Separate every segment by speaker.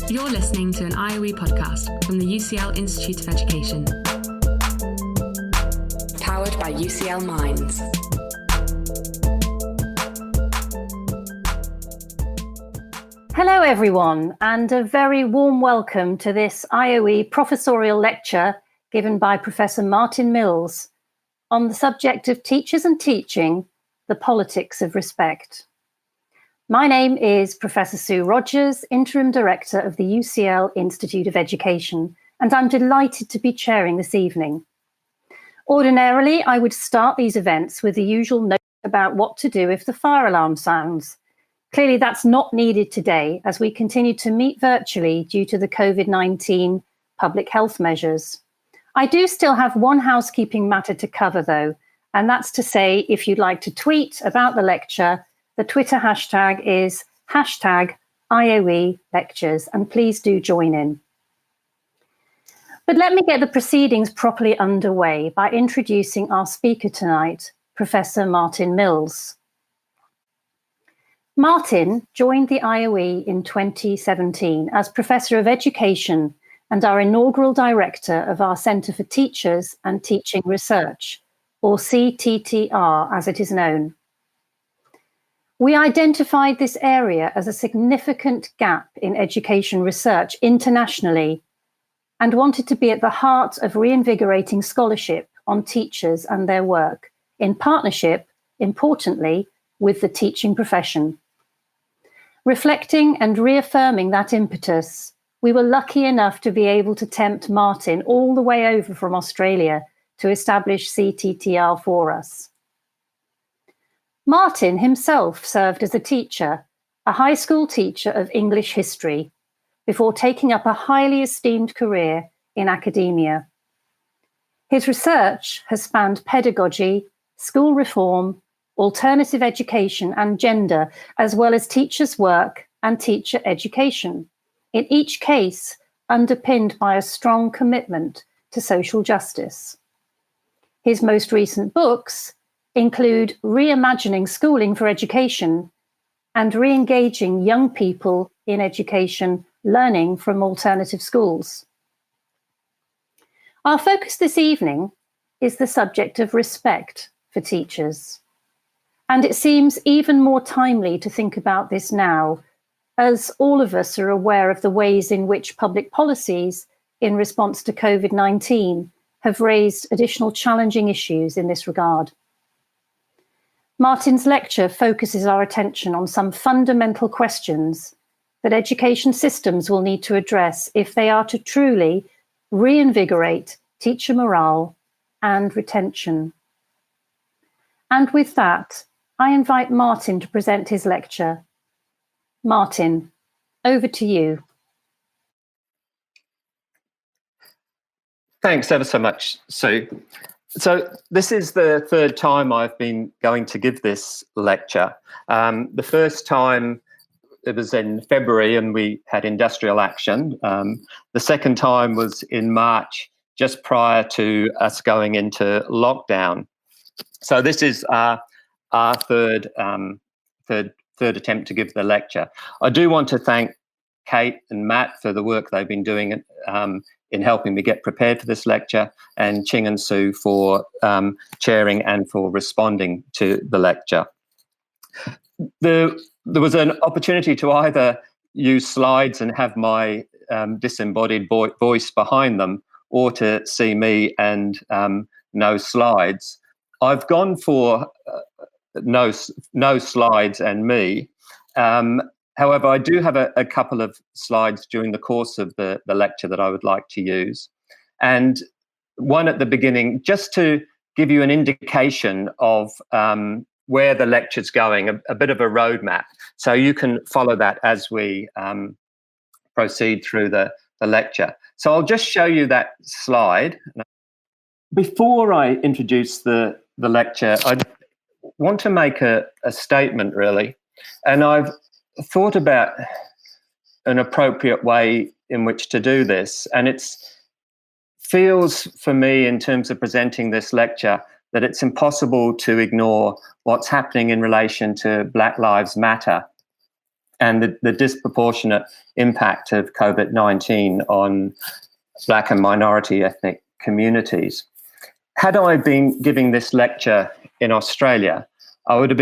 Speaker 1: You're listening to an IOE podcast from the UCL Institute of Education. Powered by UCL Minds.
Speaker 2: Hello everyone, and a very warm welcome to this IOE professorial lecture given by Professor Martin Mills on the subject of teachers and teaching, the politics of respect. My name is Professor Sue Rogers, Interim Director of the UCL Institute of Education, and I'm delighted to be chairing this evening. Ordinarily, I would start these events with the usual note about what to do if the fire alarm sounds. Clearly, that's not needed today as we continue to meet virtually due to the COVID-19 public health measures. I do still have one housekeeping matter to cover, though, and that's to say, if you'd like to tweet about the lecture, the Twitter hashtag is #IOE Lectures, and please do join in. But let me get the proceedings properly underway by introducing our speaker tonight, Professor Martin Mills. Martin joined the IOE in 2017 as Professor of Education and our inaugural Director of our Centre for Teachers and Teaching Research, or CTTR as it is known. We identified this area as a significant gap in education research internationally and wanted to be at the heart of reinvigorating scholarship on teachers and their work, in partnership, importantly, with the teaching profession. Reflecting and reaffirming that impetus, we were lucky enough to be able to tempt Martin all the way over from Australia to establish CTTR for us. Martin himself served as a teacher, a high school teacher of English history, before taking up a highly esteemed career in academia. His research has spanned pedagogy, school reform, alternative education and gender, as well as teachers' work and teacher education, in each case underpinned by a strong commitment to social justice. His most recent books include Reimagining Schooling for Education and Re-engaging Young People in Education, Learning from Alternative Schools. Our focus this evening is the subject of respect for teachers. And it seems even more timely to think about this now, as all of us are aware of the ways in which public policies in response to COVID-19 have raised additional challenging issues in this regard. Martin's lecture focuses our attention on some fundamental questions that education systems will need to address if they are to truly reinvigorate teacher morale and retention. And with that, I invite Martin to present his lecture. Martin, over to you.
Speaker 3: Thanks ever so much, Sue. So this is the third time I've been going to give this lecture. The first time it was in February and we had industrial action. The second time was in March, just prior to us going into lockdown. So this is our third attempt to give the lecture. I do want to thank Kate and Matt for the work they've been doing in helping me get prepared for this lecture, and Ching and Sue for chairing and for responding to the lecture. There was an opportunity to either use slides and have my disembodied voice behind them, or to see me and no slides. I've gone for no slides and me. However, I do have a couple of slides during the course of the lecture that I would like to use. And one at the beginning, just to give you an indication of where the lecture's going, a bit of a roadmap. So you can follow that as we proceed through the lecture. So I'll just show you that slide. Before I introduce the lecture, I want to make a statement, really. And I've thought about an appropriate way in which to do this, and it feels for me, in terms of presenting this lecture, that it's impossible to ignore what's happening in relation to Black Lives Matter and the disproportionate impact of COVID-19 on Black and minority ethnic communities. Had I been giving this lecture in Australia, I would have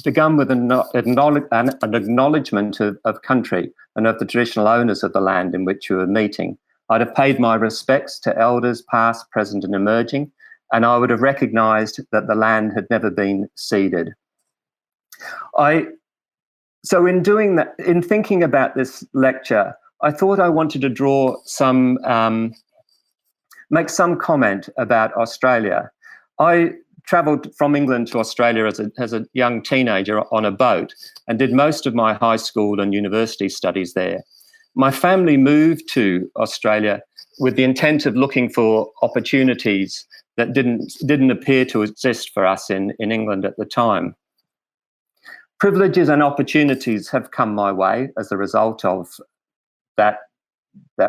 Speaker 3: begun with an acknowledgement of country and of the traditional owners of the land in which we were meeting. I'd have paid my respects to elders past, present and emerging, and I would have recognised that the land had never been ceded. So in doing that, in thinking about this lecture, I thought I wanted to draw some, make some comment about Australia. I travelled from England to Australia as a young teenager on a boat and did most of my high school and university studies there. My family moved to Australia with the intent of looking for opportunities that didn't appear to exist for us in England at the time. Privileges and opportunities have come my way as a result of that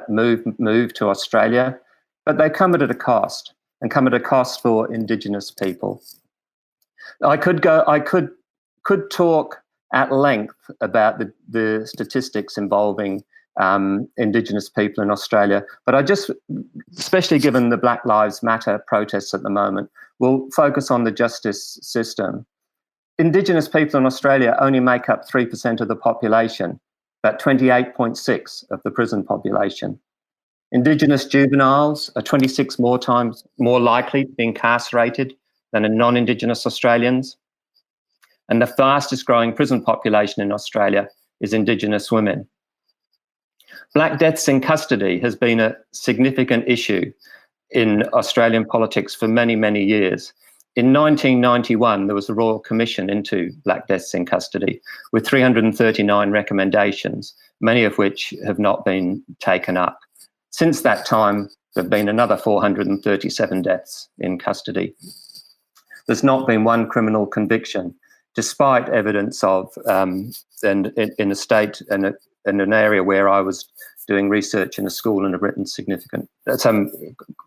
Speaker 3: move to Australia, but they come at a cost, and come at a cost for Indigenous people. I could talk at length about the statistics involving Indigenous people in Australia, but I just, especially given the Black Lives Matter protests at the moment, will focus on the justice system. Indigenous people in Australia only make up 3% of the population, about 28.6% of the prison population. Indigenous juveniles are 26 times more likely to be incarcerated than non-Indigenous Australians. And the fastest growing prison population in Australia is Indigenous women. Black deaths in custody has been a significant issue in Australian politics for many, many years. In 1991, there was a Royal Commission into Black deaths in custody with 339 recommendations, many of which have not been taken up. Since that time, there have been another 437 deaths in custody. There's not been one criminal conviction, despite evidence of, and in a state and in an area where I was doing research in a school and have written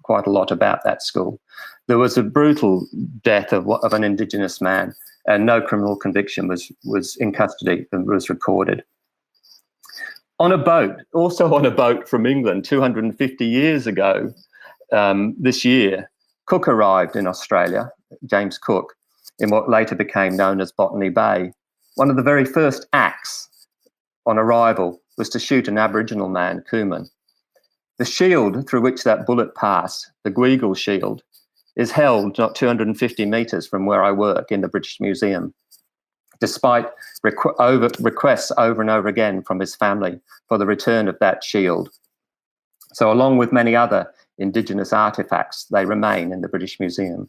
Speaker 3: quite a lot about that school. There was a brutal death of an Indigenous man, and no criminal conviction was in custody and was recorded. On a boat from England 250 years ago, this year, Cook arrived in Australia, James Cook, in what later became known as Botany Bay. One of the very first acts on arrival was to shoot an Aboriginal man, Cooman. The shield through which that bullet passed, the Guigal Shield, is held not 250 metres from where I work in the British Museum, despite requests over and over again from his family for the return of that shield. So along with many other Indigenous artefacts, they remain in the British Museum.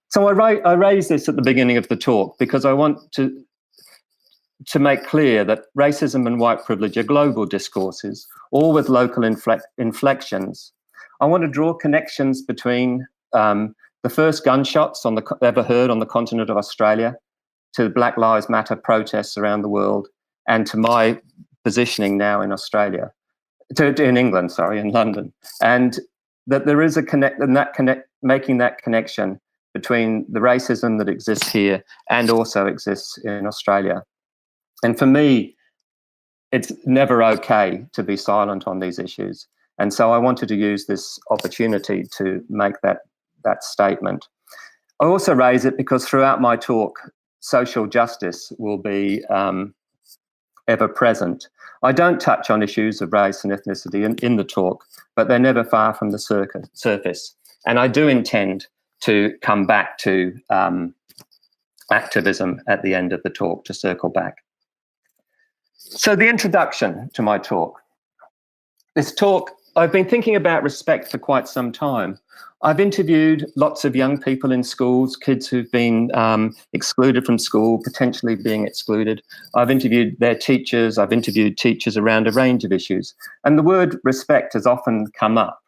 Speaker 3: So I raise this at the beginning of the talk because I want to make clear that racism and white privilege are global discourses, all with local inflections. I want to draw connections between the first gunshots ever heard on the continent of Australia, to the Black Lives Matter protests around the world, and to my positioning now in Australia, in England, in London, and that there is making that connection between the racism that exists here and also exists in Australia. And for me, it's never okay to be silent on these issues. And so I wanted to use this opportunity to make that statement. I also raise it because throughout my talk, social justice will be ever present. I don't touch on issues of race and ethnicity in the talk, but they're never far from the surface. And I do intend to come back to activism at the end of the talk, to circle back. So the introduction to my talk. This talk, I've been thinking about respect for quite some time. I've interviewed lots of young people in schools, kids who've been excluded from school, potentially being excluded. I've interviewed their teachers. I've interviewed teachers around a range of issues. And the word respect has often come up.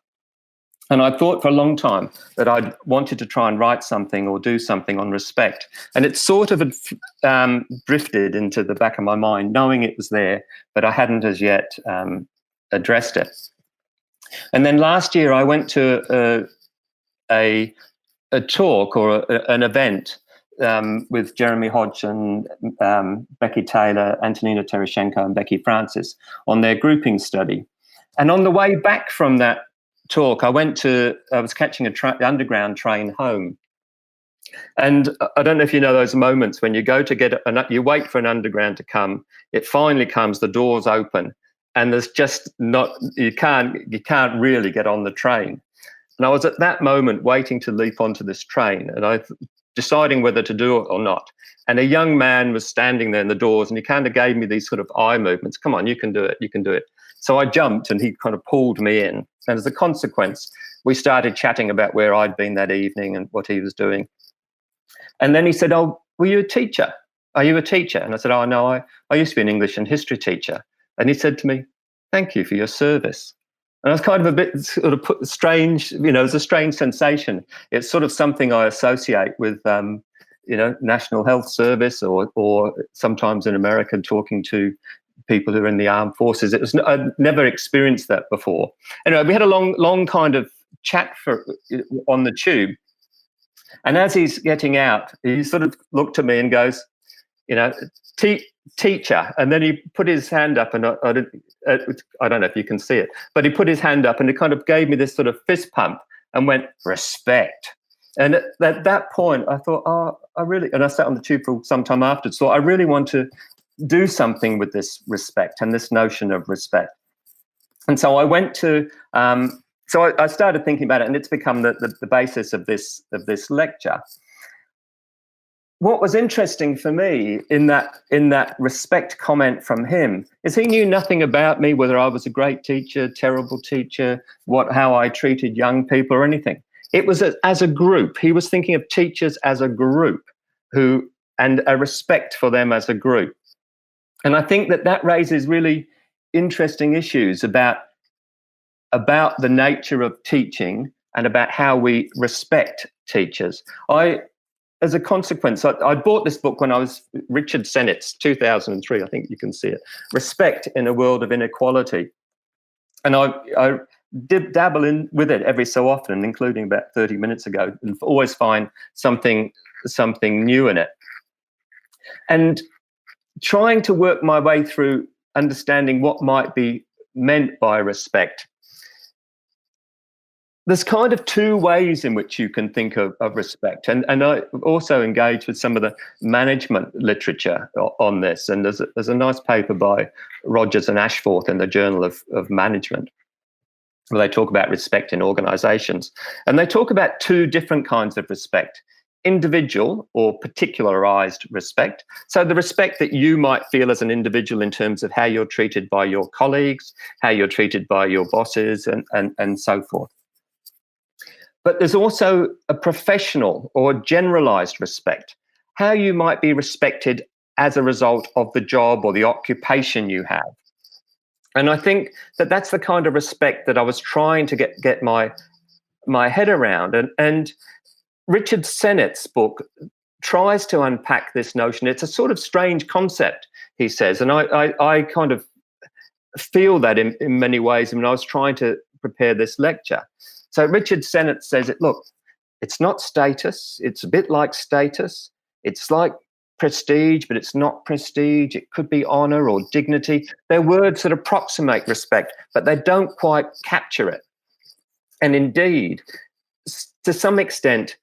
Speaker 3: And I thought for a long time that I'd wanted to try and write something or do something on respect. And it sort of drifted into the back of my mind, knowing it was there, but I hadn't as yet addressed it. And then last year I went to a talk or an event with Jeremy Hodge and Becky Taylor, Antonina Tereshchenko and Becky Francis on their grouping study. And on the way back from that talk, I was catching the underground train home. And I don't know if you know those moments when you go to you wait for an underground to come, it finally comes, the doors open, and there's just you can't really get on the train. And I was at that moment waiting to leap onto this train, and I deciding whether to do it or not. And a young man was standing there in the doors, and he kind of gave me these sort of eye movements. Come on, you can do it, you can do it. So I jumped, and he kind of pulled me in. And as a consequence, we started chatting about where I'd been that evening and what he was doing. And then he said, "Oh, were you a teacher? Are you a teacher?" And I said, "Oh, no, I used to be an English and history teacher." And he said to me, "Thank you for your service." And I was kind of a bit sort of strange, it was a strange sensation. It's sort of something I associate with, National Health Service or sometimes in America talking to people who are in the armed forces. I'd never experienced that before. Anyway, we had a long kind of chat on the tube. And as he's getting out, he sort of looked at me and goes, teacher. And then he put his hand up, and I don't know if you can see it, but he put his hand up and he kind of gave me this sort of fist pump and went, "Respect." And at that point, I thought, and I sat on the tube for some time afterwards, thought I really want to do something with this respect and this notion of respect. And so I went to, I started thinking about it, and it's become the basis of this lecture. What was interesting for me in that respect comment from him is he knew nothing about me, whether I was a great teacher, terrible teacher, how I treated young people or anything. It was as a group. He was thinking of teachers as a group and a respect for them as a group. And I think that raises really interesting issues about the nature of teaching and about how we respect teachers. As a consequence, I bought this book when I was Richard Sennett's 2003, I think you can see it, Respect in a World of Inequality. And I did dabble in with it every so often, including about 30 minutes ago, and always find something new in it. And trying to work my way through understanding what might be meant by respect. There's kind of two ways in which you can think of respect. And I also engage with some of the management literature on this. And there's a nice paper by Rogers and Ashforth in the Journal of Management, where they talk about respect in organizations. And they talk about two different kinds of respect: individual or particularized respect. So the respect that you might feel as an individual in terms of how you're treated by your colleagues, how you're treated by your bosses, and so forth. But there's also a professional or generalized respect, how you might be respected as a result of the job or the occupation you have. And I think that's the kind of respect that I was trying to get my head around. And Richard Sennett's book tries to unpack this notion. It's a sort of strange concept, he says, and I kind of feel that in many ways when I was trying to prepare this lecture. So Richard Sennett says, look, it's not status. It's a bit like status. It's like prestige, but it's not prestige. It could be honor or dignity. They're words that approximate respect, but they don't quite capture it. And indeed, to some extent,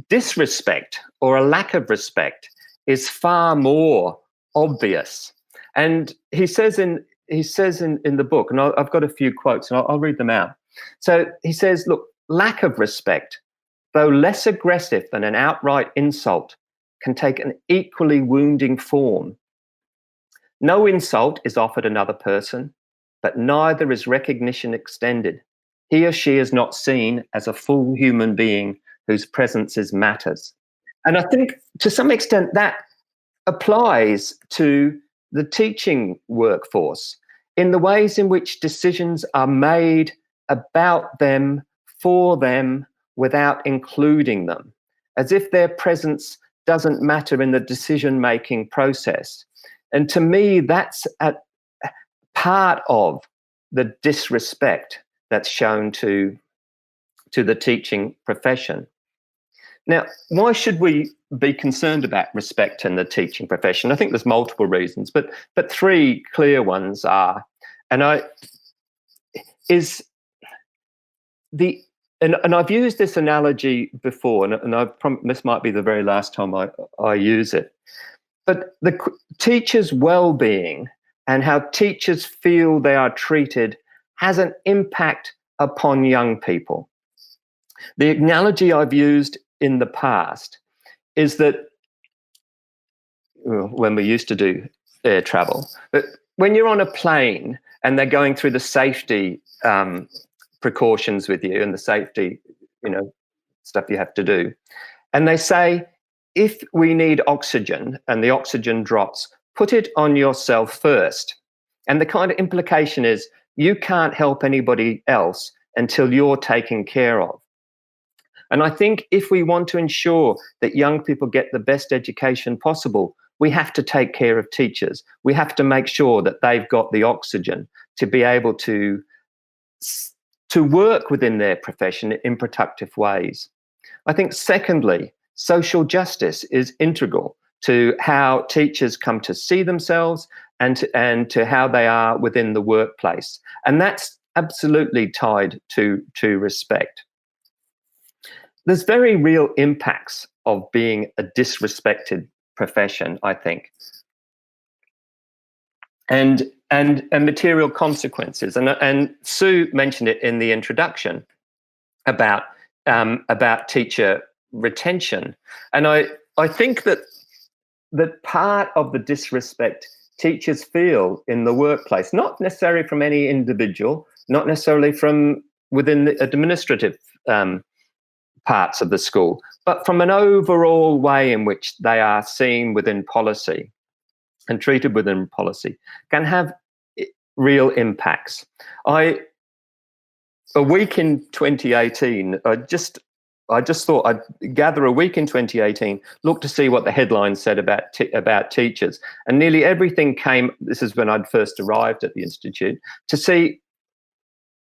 Speaker 3: disrespect or a lack of respect is far more obvious. And he says in the book, and I've got a few quotes, and I'll read them out. So he says, look, lack of respect, though less aggressive than an outright insult, can take an equally wounding form. No insult is offered another person, but neither is recognition extended. He or she is not seen as a full human being whose presence matters. And I think to some extent that applies to the teaching workforce in the ways in which decisions are made about them, for them, without including them, as if their presence doesn't matter in the decision-making process. And to me, that's a part of the disrespect that's shown to the teaching profession. Now, why should we be concerned about respect in the teaching profession? I think there's multiple reasons, but three clear ones are, and I've used this analogy before, and this might be the very last time I use it. But the teacher's well-being and how teachers feel they are treated has an impact upon young people. The analogy I've used in the past is that when we used to do air travel, but when you're on a plane and they're going through the safety precautions with you and the safety, stuff you have to do, and they say, if we need oxygen and the oxygen drops, put it on yourself first. And the kind of implication is you can't help anybody else until you're taken care of. And I think if we want to ensure that young people get the best education possible, we have to take care of teachers. We have to make sure that they've got the oxygen to be able to work within their profession in productive ways. I think, secondly, social justice is integral to how teachers come to see themselves and to how they are within the workplace. And that's absolutely tied to respect. There's very real impacts of being a disrespected profession, I think, and material consequences. And Sue mentioned it in the introduction about teacher retention. And I think that part of the disrespect teachers feel in the workplace, not necessarily from any individual, not necessarily from within the administrative parts of the school, but from an overall way in which they are seen within policy and treated within policy, can have real impacts. A week in 2018, I just thought I'd gather a week in 2018, look to see what the headlines said about teachers. And nearly everything came, this is when I'd first arrived at the Institute, to see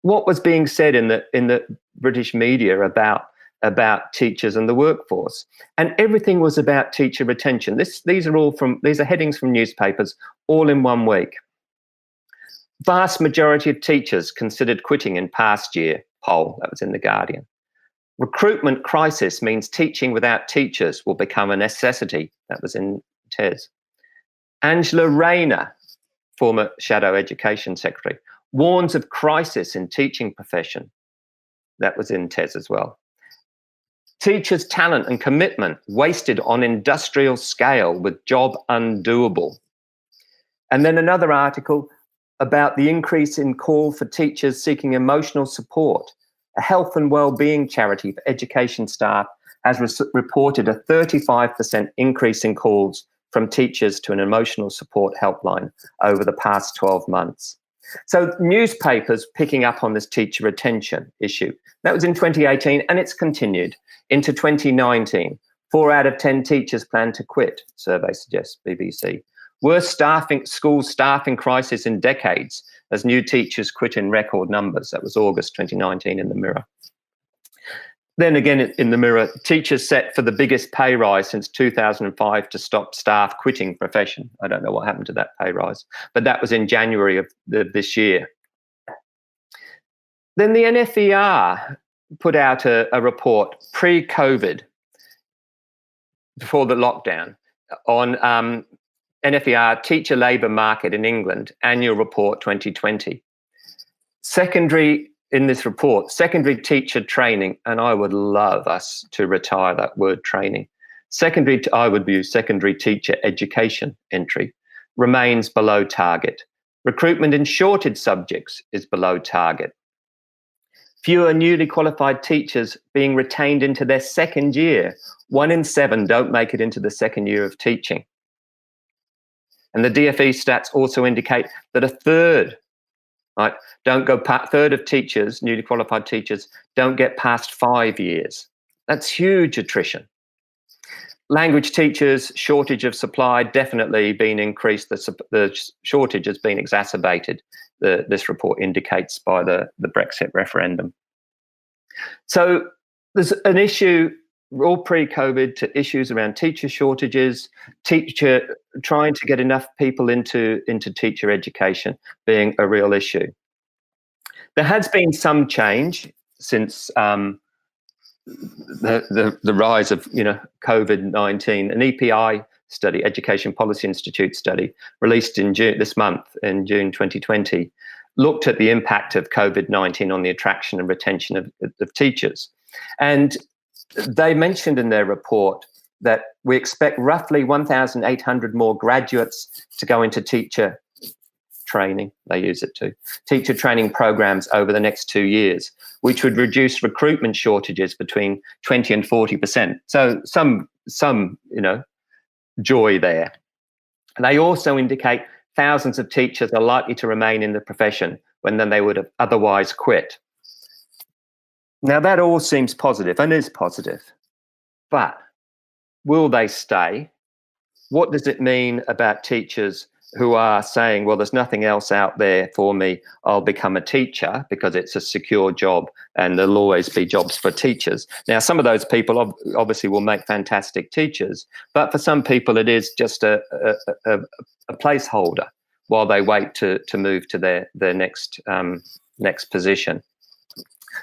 Speaker 3: what was being said in the British media about teachers and the workforce. And everything was about teacher retention. These are headings from newspapers, all in 1 week. Vast majority of teachers considered quitting in past year poll, that was in The Guardian. Recruitment crisis means teaching without teachers will become a necessity. That was in TES. Angela Rayner, former Shadow Education Secretary, warns of crisis in teaching profession. That was in TES as well. Teachers' talent and commitment wasted on industrial scale with job undoable. And then another article about the increase in call for teachers seeking emotional support. A health and well-being charity for education staff has reported a 35% increase in calls from teachers to an emotional support helpline over the past 12 months. So newspapers picking up on this teacher retention issue. That was in 2018, and it's continued into 2019. 4 out of 10 teachers plan to quit, survey suggests, BBC. Worst school staffing crisis in decades as new teachers quit in record numbers. That was August 2019 in the Mirror. Then again in the Mirror, teachers set for the biggest pay rise since 2005 to stop staff quitting profession. I don't know what happened to that pay rise, but that was in January of this year. Then the NFER put out a report pre-COVID, before the lockdown, on NFER Teacher Labour Market in England, Annual Report 2020. In this report, secondary teacher training, and I would love us to retire that word training. I would use secondary teacher education entry, remains below target. Recruitment in shortage subjects is below target. Fewer newly qualified teachers being retained into their second year. 1 in 7 don't make it into the second year of teaching. And the DFE stats also indicate that a third of teachers, newly qualified teachers, don't get past 5 years. That's huge attrition. Language teachers, shortage of supply, definitely been increased. The shortage has been exacerbated, this report indicates, by the Brexit referendum. So there's an issue all pre-COVID, to issues around teacher shortages, trying to get enough people into teacher education being a real issue. There has been some change since the rise of COVID-19. An EPI study, Education Policy Institute study, released in June 2020, looked at the impact of COVID-19 on the attraction and retention of teachers. And they mentioned in their report that we expect roughly 1,800 more graduates to go into teacher training, teacher training programs over the next 2 years, which would reduce recruitment shortages between 20 and 40%. So some joy there. And they also indicate thousands of teachers are likely to remain in the profession when then they would have otherwise quit. Now, that all seems positive and is positive, but will they stay? What does it mean about teachers who are saying, well, there's nothing else out there for me, I'll become a teacher because it's a secure job and there'll always be jobs for teachers? Now, some of those people obviously will make fantastic teachers, but for some people it is just a placeholder while they wait to move to their next position.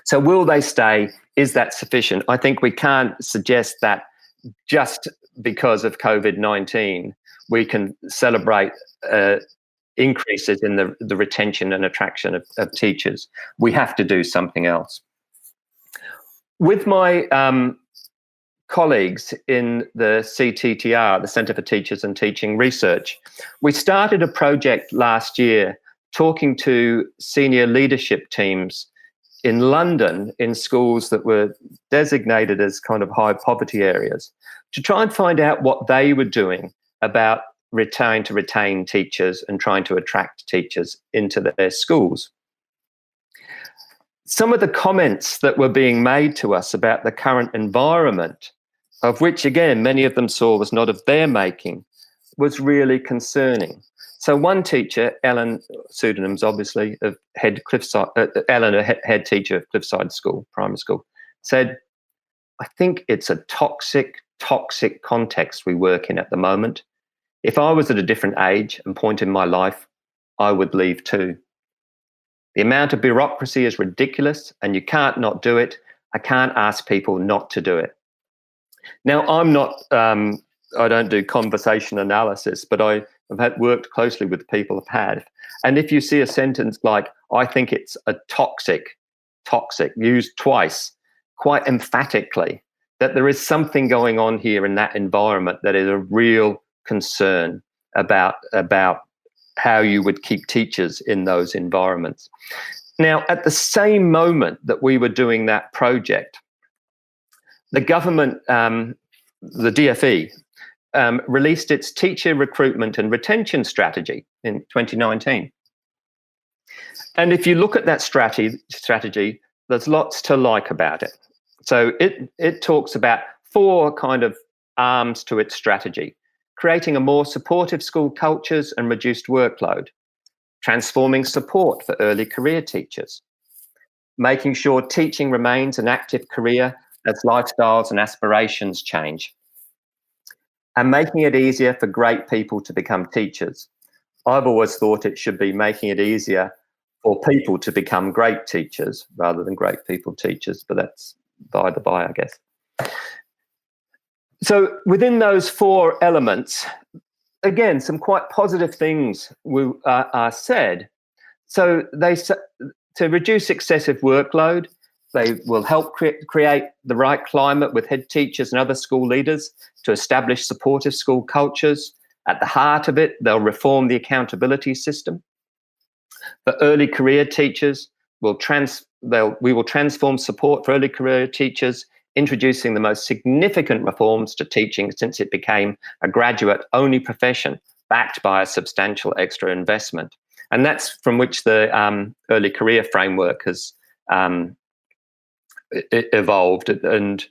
Speaker 3: So will they stay? Is that sufficient? I think we can't suggest that just because of COVID-19 we can celebrate increases in the retention and attraction of teachers. We have to do something else. With my colleagues in the CTTR, the Centre for Teachers and Teaching Research, we started a project last year talking to senior leadership teams in London in schools that were designated as kind of high poverty areas to try and find out what they were doing about trying to retain teachers and trying to attract teachers into their schools. Some of the comments that were being made to us about the current environment, of which, again, many of them saw was not of their making, was really concerning. So one teacher, Ellen, pseudonyms obviously, of head teacher of Cliffside School, primary school, said, I think it's a toxic context we work in at the moment. If I was at a different age and point in my life, I would leave too. The amount of bureaucracy is ridiculous and you can't not do it. I can't ask people not to do it. Now, I'm not, I don't do conversation analysis, but I've worked closely with people who've had. And if you see a sentence like, I think it's a toxic, used twice, quite emphatically, that there is something going on here in that environment that is a real concern about how you would keep teachers in those environments. Now, at the same moment that we were doing that project, the government, the DfE, released its teacher recruitment and retention strategy in 2019. And if you look at that strategy, there's lots to like about it. So it talks about 4 kind of arms to its strategy: creating a more supportive school cultures and reduced workload, transforming support for early career teachers, making sure teaching remains an active career as lifestyles and aspirations change, and making it easier for great people to become teachers. I've always thought it should be making it easier for people to become great teachers rather than great people teachers, but that's by the by, I guess. So within those 4 elements, again, some quite positive things are said. So to reduce excessive workload, they will help create the right climate with head teachers and other school leaders to establish supportive school cultures. At the heart of it, they'll reform the accountability system. For early career teachers, we will transform support for early career teachers, introducing the most significant reforms to teaching since it became a graduate-only profession, backed by a substantial extra investment. And that's from which the early career framework has evolved. And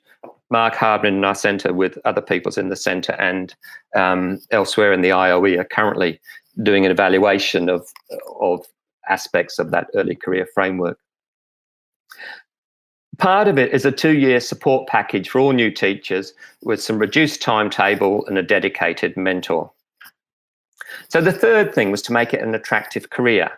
Speaker 3: Mark Hardman in our centre, with other peoples in the centre and elsewhere in the IOE, are currently doing an evaluation of aspects of that early career framework. Part of it is a 2-year support package for all new teachers with some reduced timetable and a dedicated mentor. So the third thing was to make it an attractive career,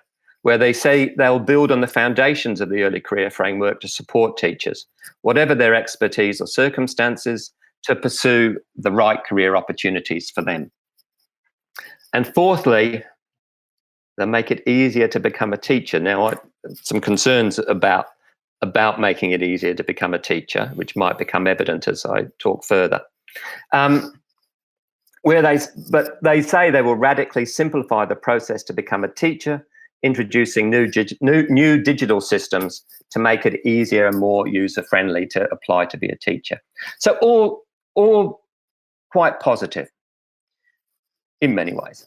Speaker 3: where they say they'll build on the foundations of the early career framework to support teachers, whatever their expertise or circumstances, to pursue the right career opportunities for them. And fourthly, they'll make it easier to become a teacher. Now, some concerns about making it easier to become a teacher, which might become evident as I talk further. But they say they will radically simplify the process to become a teacher, introducing new digital systems to make it easier and more user-friendly to apply to be a teacher. So all quite positive in many ways.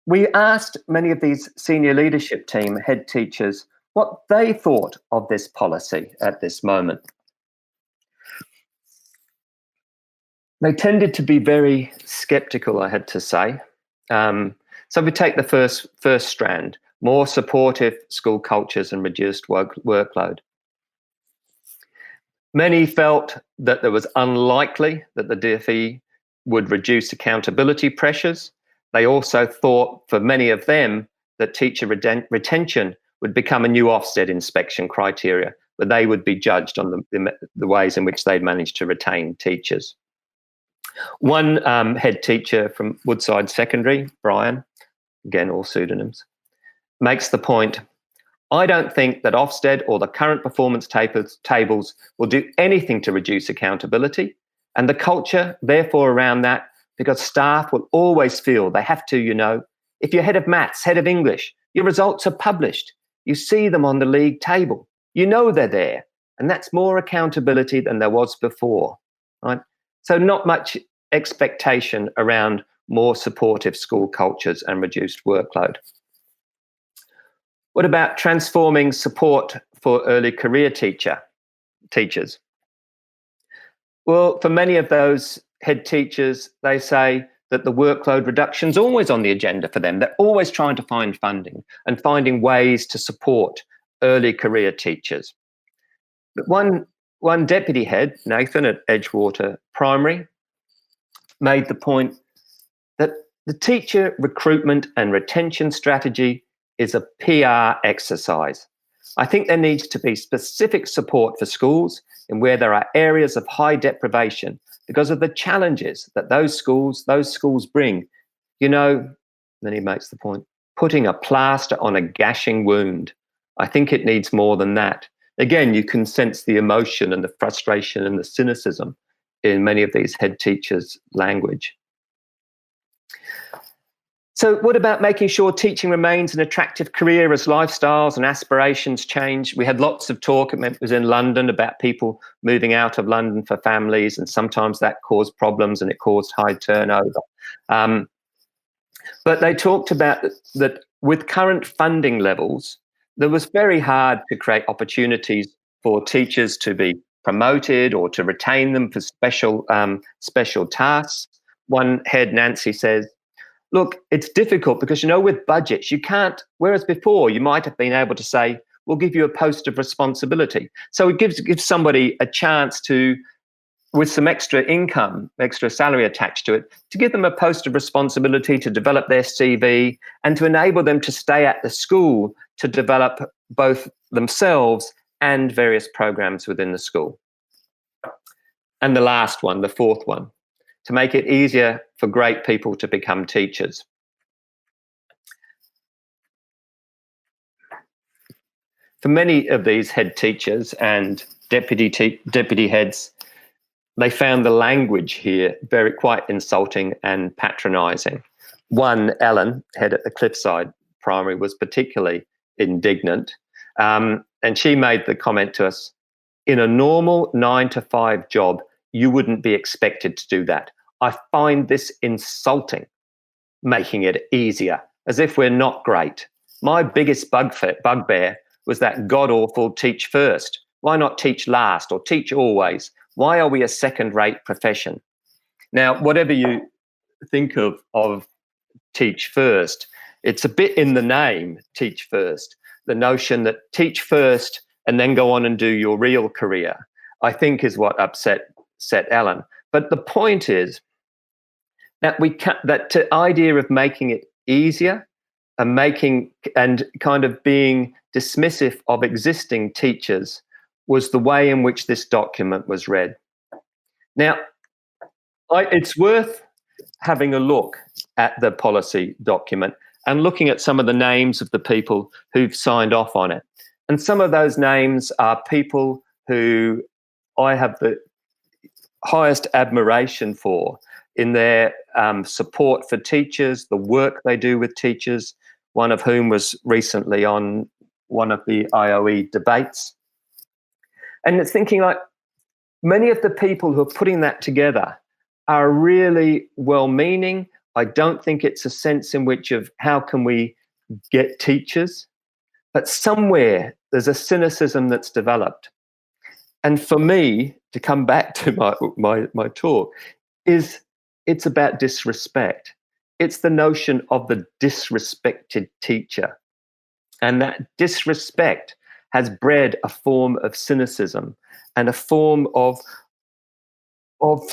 Speaker 3: We asked many of these senior leadership team head teachers what they thought of this policy at this moment. They tended to be very skeptical, I had to say. So we take the first strand, more supportive school cultures and reduced workload. Many felt that it was unlikely that the DfE would reduce accountability pressures. They also thought, for many of them, that teacher retention would become a new Ofsted inspection criteria, where they would be judged on the ways in which they'd managed to retain teachers. One head teacher from Woodside Secondary, Brian, again, all pseudonyms, makes the point, I don't think that Ofsted or the current performance tables will do anything to reduce accountability and the culture, therefore, around that, because staff will always feel they have to, if you're head of maths, head of English, your results are published. You see them on the league table. You know they're there. And that's more accountability than there was before, right? So not much expectation around more supportive school cultures and reduced workload. What about transforming support for early career teachers? Well, for many of those head teachers, they say that the workload reduction is always on the agenda for them. They're always trying to find funding and finding ways to support early career teachers. But one deputy head, Nathan at Edgewater Primary, made the point that the teacher recruitment and retention strategy is a PR exercise. I think there needs to be specific support for schools in where there are areas of high deprivation because of the challenges that those schools bring. Then he makes the point, putting a plaster on a gashing wound. I think it needs more than that. Again, you can sense the emotion and the frustration and the cynicism in many of these head teachers' language. So what about making sure teaching remains an attractive career as lifestyles and aspirations change? We had lots of talk, it was in London, about people moving out of London for families, and sometimes that caused problems and it caused high turnover. But they talked about that with current funding levels, it was very hard to create opportunities for teachers to be promoted or to retain them for special tasks. One head, Nancy, says, look, it's difficult because, with budgets, you can't, whereas before you might have been able to say, we'll give you a post of responsibility. So it gives somebody a chance to, with some extra income, extra salary attached to it, to give them a post of responsibility to develop their CV and to enable them to stay at the school to develop both themselves and various programs within the school. And the last one, the fourth one, to make it easier for great people to become teachers. For many of these head teachers and deputy heads, they found the language here quite insulting and patronising. One, Ellen, head at the Cliffside Primary, was particularly indignant, and she made the comment to us, in a normal 9-to-5 job, you wouldn't be expected to do that. I find this insulting, making it easier, as if we're not great. My biggest bugbear was that god-awful teach first. Why not teach last or teach always? Why are we a second-rate profession? Now, whatever you think of teach first, it's a bit in the name, teach first. The notion that teach first and then go on and do your real career, I think is what upset Ellen. But the point is that the idea of making it easier and kind of being dismissive of existing teachers was the way in which this document was read. Now, it's worth having a look at the policy document and looking at some of the names of the people who've signed off on it. And some of those names are people who I have the highest admiration for in their support for teachers, the work they do with teachers, one of whom was recently on one of the IOE debates. And it's thinking like many of the people who are putting that together are really well-meaning. I don't think it's a sense in which of how can we get teachers, but somewhere there's a cynicism that's developed. And for me, to come back to my talk, is it's about disrespect. It's the notion of the disrespected teacher. And that disrespect has bred a form of cynicism and a form of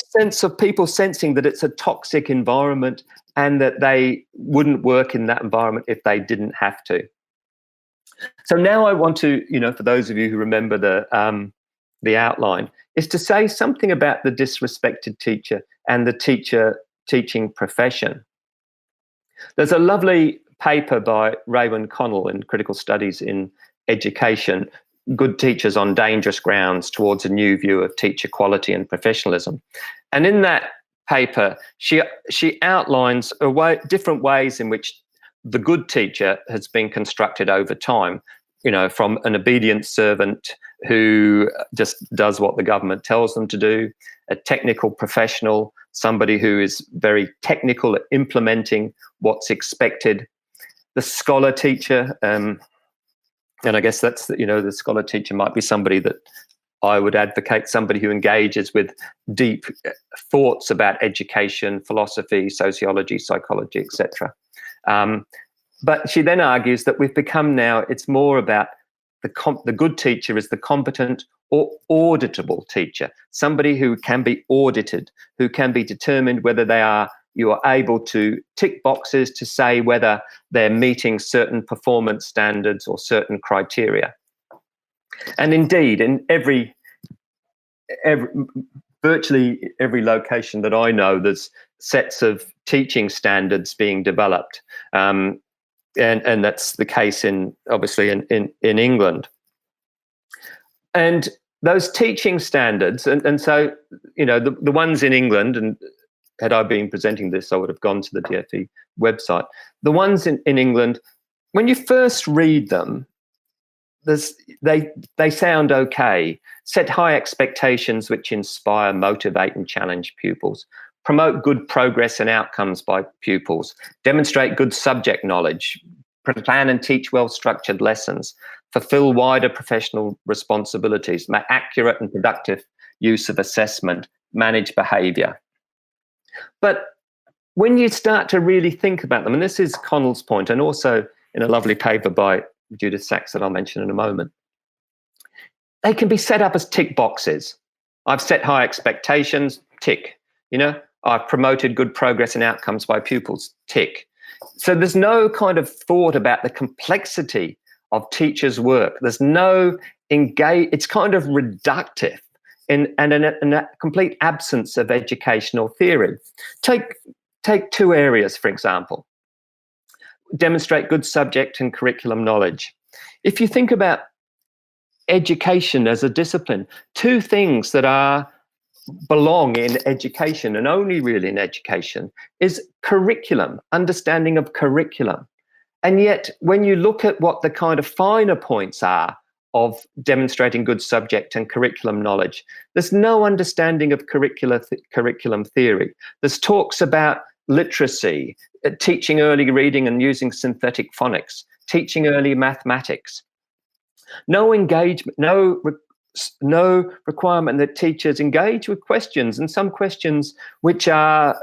Speaker 3: sense of people sensing that it's a toxic environment and that they wouldn't work in that environment if they didn't have to. So now I want to, for those of you who remember the outline, is to say something about the disrespected teacher and the teaching profession. There's a lovely paper by Raewyn Connell in Critical Studies in Education, Good Teachers on Dangerous Grounds Towards a New View of Teacher Quality and Professionalism. And in that paper, she outlines different ways in which the good teacher has been constructed over time, from an obedient servant who just does what the government tells them to do, a technical professional, somebody who is very technical at implementing what's expected, the scholar teacher, and I guess that's, the scholar teacher might be somebody that I would advocate, somebody who engages with deep thoughts about education, philosophy, sociology, psychology, etc. But she then argues that we've become now, it's more about the good teacher is the competent or auditable teacher, somebody who can be audited, who can be determined whether you are able to tick boxes to say whether they're meeting certain performance standards or certain criteria. And indeed, in virtually every location that I know, there's sets of teaching standards being developed. And that's the case obviously in England. And those teaching standards, and so, the ones in England, and had I been presenting this, I would have gone to the DfE website. The ones in England, when you first read them, they sound okay. Set high expectations which inspire, motivate, and challenge pupils. Promote good progress and outcomes by pupils. Demonstrate good subject knowledge. Plan and teach well-structured lessons. Fulfill wider professional responsibilities. Make accurate and productive use of assessment. Manage behaviour. But when you start to really think about them, and this is Connell's point, and also in a lovely paper by Judith Sachs that I'll mention in a moment, they can be set up as tick boxes. I've set high expectations, tick. I've promoted good progress and outcomes by pupils, tick. So there's no kind of thought about the complexity of teachers' work. There's no it's kind of reductive and a complete absence of educational theory. Take two areas, for example. Demonstrate good subject and curriculum knowledge. If you think about education as a discipline, two things that belong in education, and only really in education, is curriculum, understanding of curriculum. And yet, when you look at what the kind of finer points are of demonstrating good subject and curriculum knowledge, there's no understanding of curriculum theory. There's talks about literacy, teaching early reading and using synthetic phonics, teaching early mathematics. No engagement, no requirement that teachers engage with questions, and some questions which are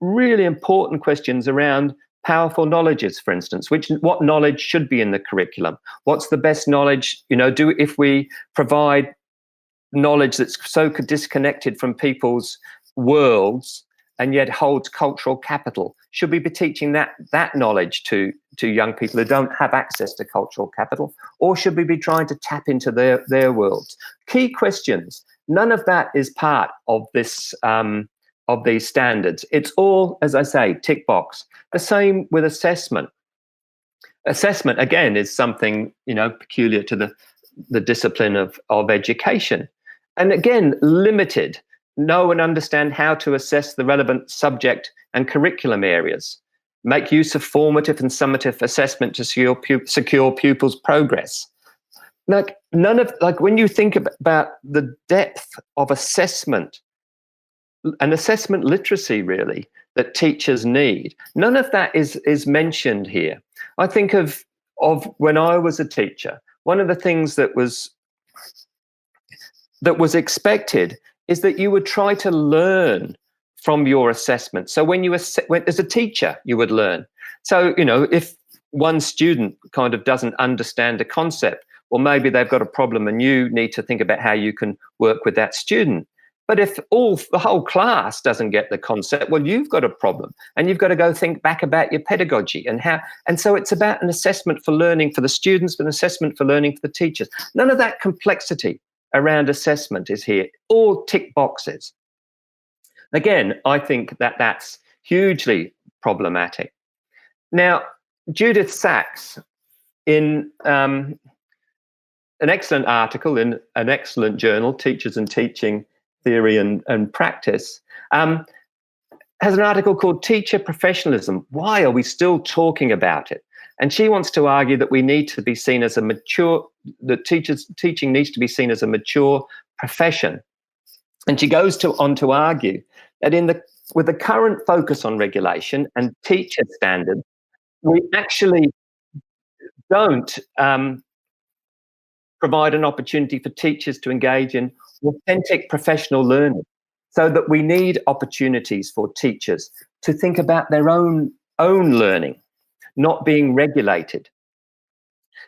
Speaker 3: really important questions around powerful knowledge is, for instance? What knowledge should be in the curriculum? What's the best knowledge? If we provide knowledge that's so disconnected from people's worlds and yet holds cultural capital, should we be teaching that knowledge to young people who don't have access to cultural capital, or should we be trying to tap into their worlds? Key questions. None of that is part of this of these standards. It's all, as I say, tick box. The same with assessment. Assessment, again, is something peculiar to the discipline of education, and again, limited. Know and understand how to assess the relevant subject and curriculum areas. Make use of formative and summative assessment to secure pupils' progress. When you think about the depth of assessment and assessment literacy, really, that teachers need, none of that is mentioned here. I think of when I was a teacher, one of the things that was expected is that you would try to learn from your assessment. So when as a teacher, you would learn. So, if one student kind of doesn't understand a concept, well, maybe they've got a problem and you need to think about how you can work with that student. But if the whole class doesn't get the concept, well, you've got a problem and you've got to go think back about your pedagogy and so it's about an assessment for learning for the students, but an assessment for learning for the teachers. None of that complexity around assessment is here, all tick boxes. Again, I think that's hugely problematic. Now, Judith Sachs, in an excellent article in an excellent journal, Teachers and Teaching Theory and Practice, has an article called Teacher Professionalism. Why are we still talking about it? And she wants to argue that we need to be seen as teaching needs to be seen as a mature profession. And she goes on to argue that with the current focus on regulation and teacher standards, we actually don't provide an opportunity for teachers to engage in authentic professional learning, so that we need opportunities for teachers to think about their own learning, not being regulated.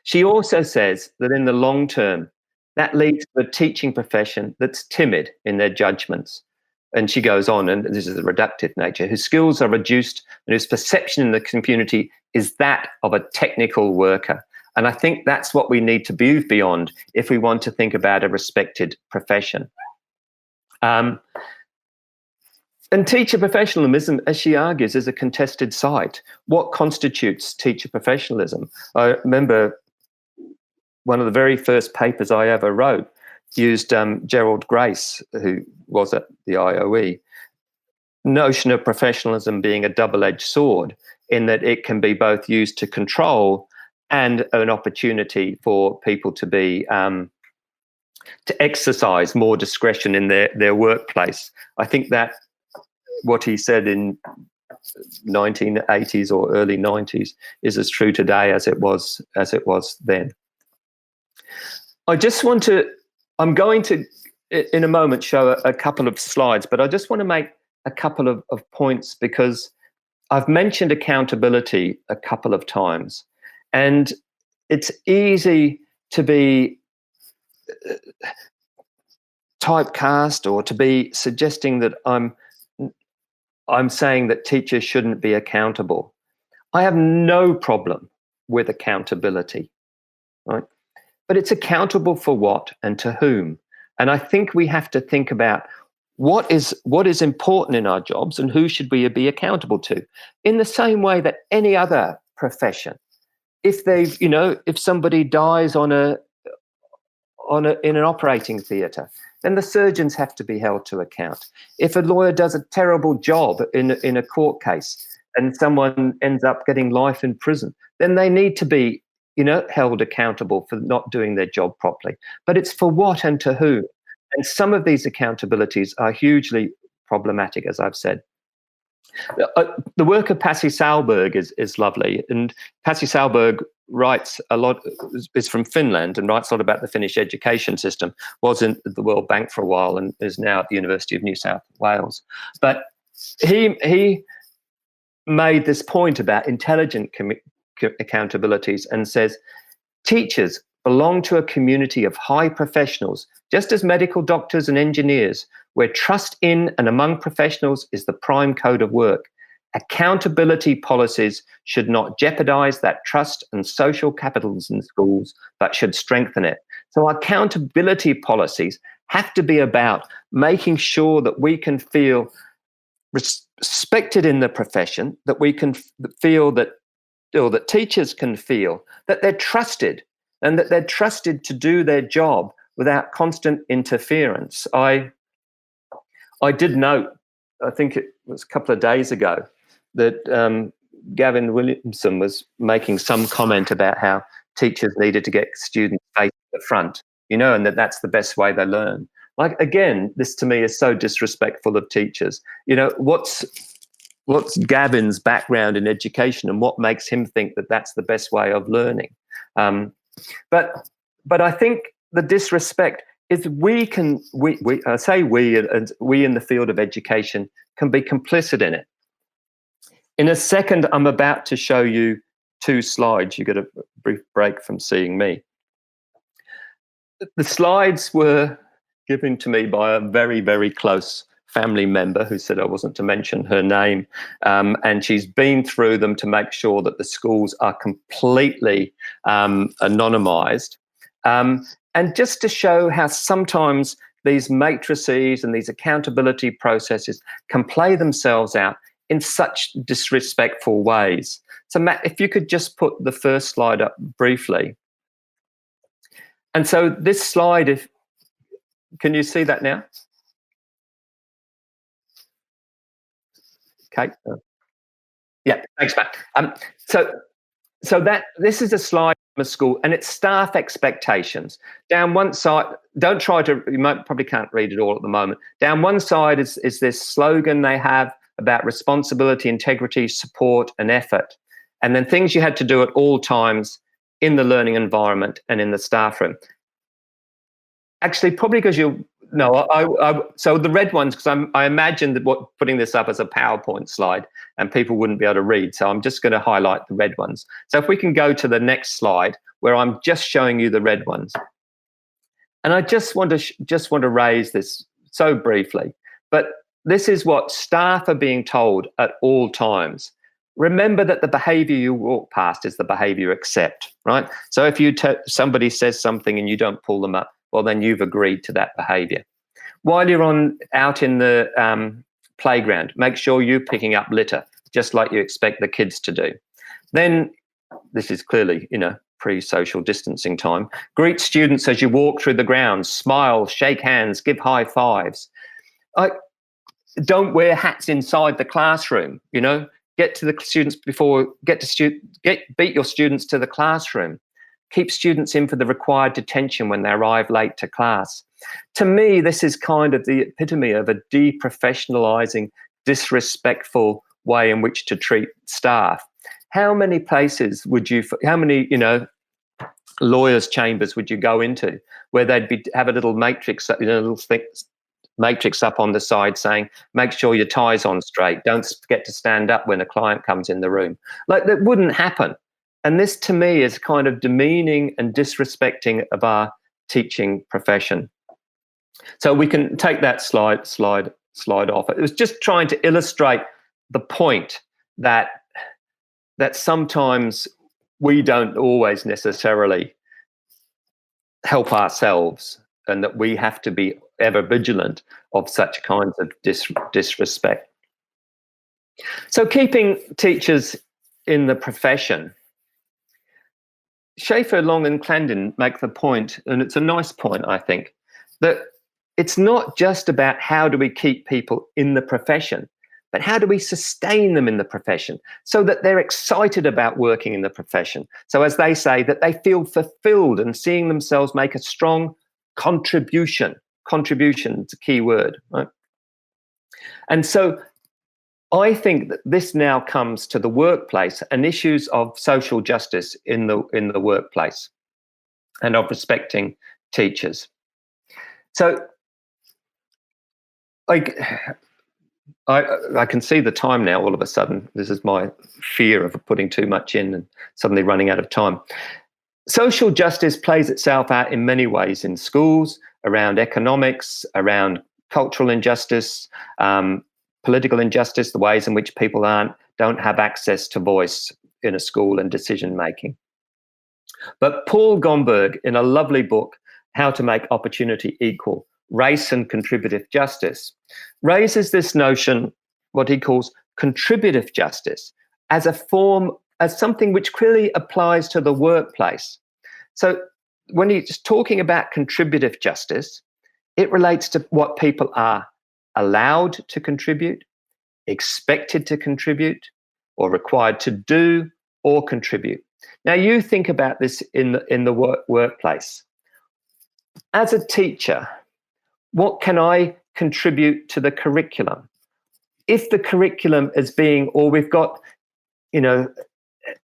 Speaker 3: She also says that in the long term, that leads to a teaching profession that's timid in their judgments. And she goes on, and this is a reductive nature, whose skills are reduced and whose perception in the community is that of a technical worker. And I think that's what we need to move beyond if we want to think about a respected profession. And teacher professionalism, as she argues, is a contested site. What constitutes teacher professionalism? I remember one of the very first papers I ever wrote used Gerald Grace, who was at the IOE, notion of professionalism being a double-edged sword, in that it can be both used to control and an opportunity for people to be to exercise more discretion in their workplace. I think that what he said in 1980s or early 90s is as true today as it was then. I'm going to in a moment show a couple of slides, but I just want to make a couple of points, because I've mentioned accountability a couple of times, and it's easy to be typecast or to be suggesting that I'm saying that teachers shouldn't be accountable. I have no problem with accountability, right? But it's accountable for what and to whom. And I think we have to think about what is important in our jobs and who should we be accountable to, in the same way that any other profession. If somebody dies in an operating theatre, then the surgeons have to be held to account. If a lawyer does a terrible job in a court case and someone ends up getting life in prison, then they need to be held accountable for not doing their job properly. But it's for what and to whom. And some of these accountabilities are hugely problematic, as I've said. The work of Pasi Sahlberg is lovely. And Pasi Sahlberg writes a lot, is from Finland, and writes a lot about the Finnish education system, was in the World Bank for a while and is now at the University of New South Wales. But he made this point about intelligent accountabilities and says, teachers belong to a community of high professionals, just as medical doctors and engineers, where trust in and among professionals is the prime code of work. Accountability policies should not jeopardize that trust and social capitals in schools, but should strengthen it. So accountability policies have to be about making sure that we can feel respected in the profession, that we can feel that, or that teachers can feel that they're trusted, and that they're trusted to do their job without constant interference. I did note, I think it was a couple of days ago, that Gavin Williamson was making some comment about how teachers needed to get students facing the front, and that's the best way they learn. Like, again, this to me is so disrespectful of teachers. What's Gavin's background in education, and what makes him think that that's the best way of learning? But I think the disrespect is we in the field of education can be complicit in it. In a second, I'm about to show you 2 slides. You get a brief break from seeing me. The slides were given to me by a very, very close family member who said I wasn't to mention her name. And she's been through them to make sure that the schools are completely anonymized. And just to show how sometimes these matrices and these accountability processes can play themselves out in such disrespectful ways. So Matt, if you could just put the first slide up briefly. And so this slide, can you see that now? Okay. Yeah, thanks, Matt. So this is a slide from a school, and it's staff expectations. Down one side, you probably can't read it all at the moment. Down one side is this slogan they have about responsibility, integrity, support, and effort. And then things you had to do at all times in the learning environment and in the staff room. Actually, probably because so the red ones, because I imagined that putting this up as a PowerPoint slide and people wouldn't be able to read. So I'm just going to highlight the red ones. So if we can go to the next slide, where I'm just showing you the red ones. And I just want to raise this so briefly, but this is what staff are being told at all times. Remember that the behavior you walk past is the behavior you accept, right? So if somebody says something and you don't pull them up, well, then you've agreed to that behavior. While you're out in the playground, make sure you're picking up litter, just like you expect the kids to do. Then, this is clearly, pre-social distancing time. Greet students as you walk through the grounds, smile, shake hands, give high fives. Don't wear hats inside the classroom, Get to the students beat your students to the classroom. Keep students in for the required detention when they arrive late to class. To me, this is kind of the epitome of a deprofessionalizing, disrespectful way in which to treat staff. How many places lawyers' chambers would you go into where they'd have a little matrix, matrix up on the side saying, make sure your tie's on straight. Don't forget to stand up when a client comes in the room. Like, that wouldn't happen. And this, to me, is kind of demeaning and disrespecting of our teaching profession. So we can take that slide off. It was just trying to illustrate the point that sometimes we don't always necessarily help ourselves, and that we have to be ever vigilant of such kinds of disrespect. So keeping teachers in the profession, Schaefer, Long and Clarendon make the point, and it's a nice point, I think, that it's not just about how do we keep people in the profession, but how do we sustain them in the profession so that they're excited about working in the profession. So as they say, that they feel fulfilled and seeing themselves make a strong contribution. Contribution is a key word, right? And so I think that this now comes to the workplace and issues of social justice in the workplace and of respecting teachers. So, I can see the time now. All of a sudden, this is my fear of putting too much in and suddenly running out of time. Social justice plays itself out in many ways in schools, around economics, around cultural injustice, political injustice, the ways in which people don't have access to voice in a school and decision making. But Paul Gomberg, in a lovely book, How to Make Opportunity Equal, Race and Contributive Justice, raises this notion, what he calls contributive justice, as something which clearly applies to the workplace. So when he's talking about contributive justice, it relates to what people are allowed to contribute, expected to contribute, or required to do or contribute. Now, you think about this in the workplace. As a teacher, what can I contribute to the curriculum? If the curriculum is or we've got,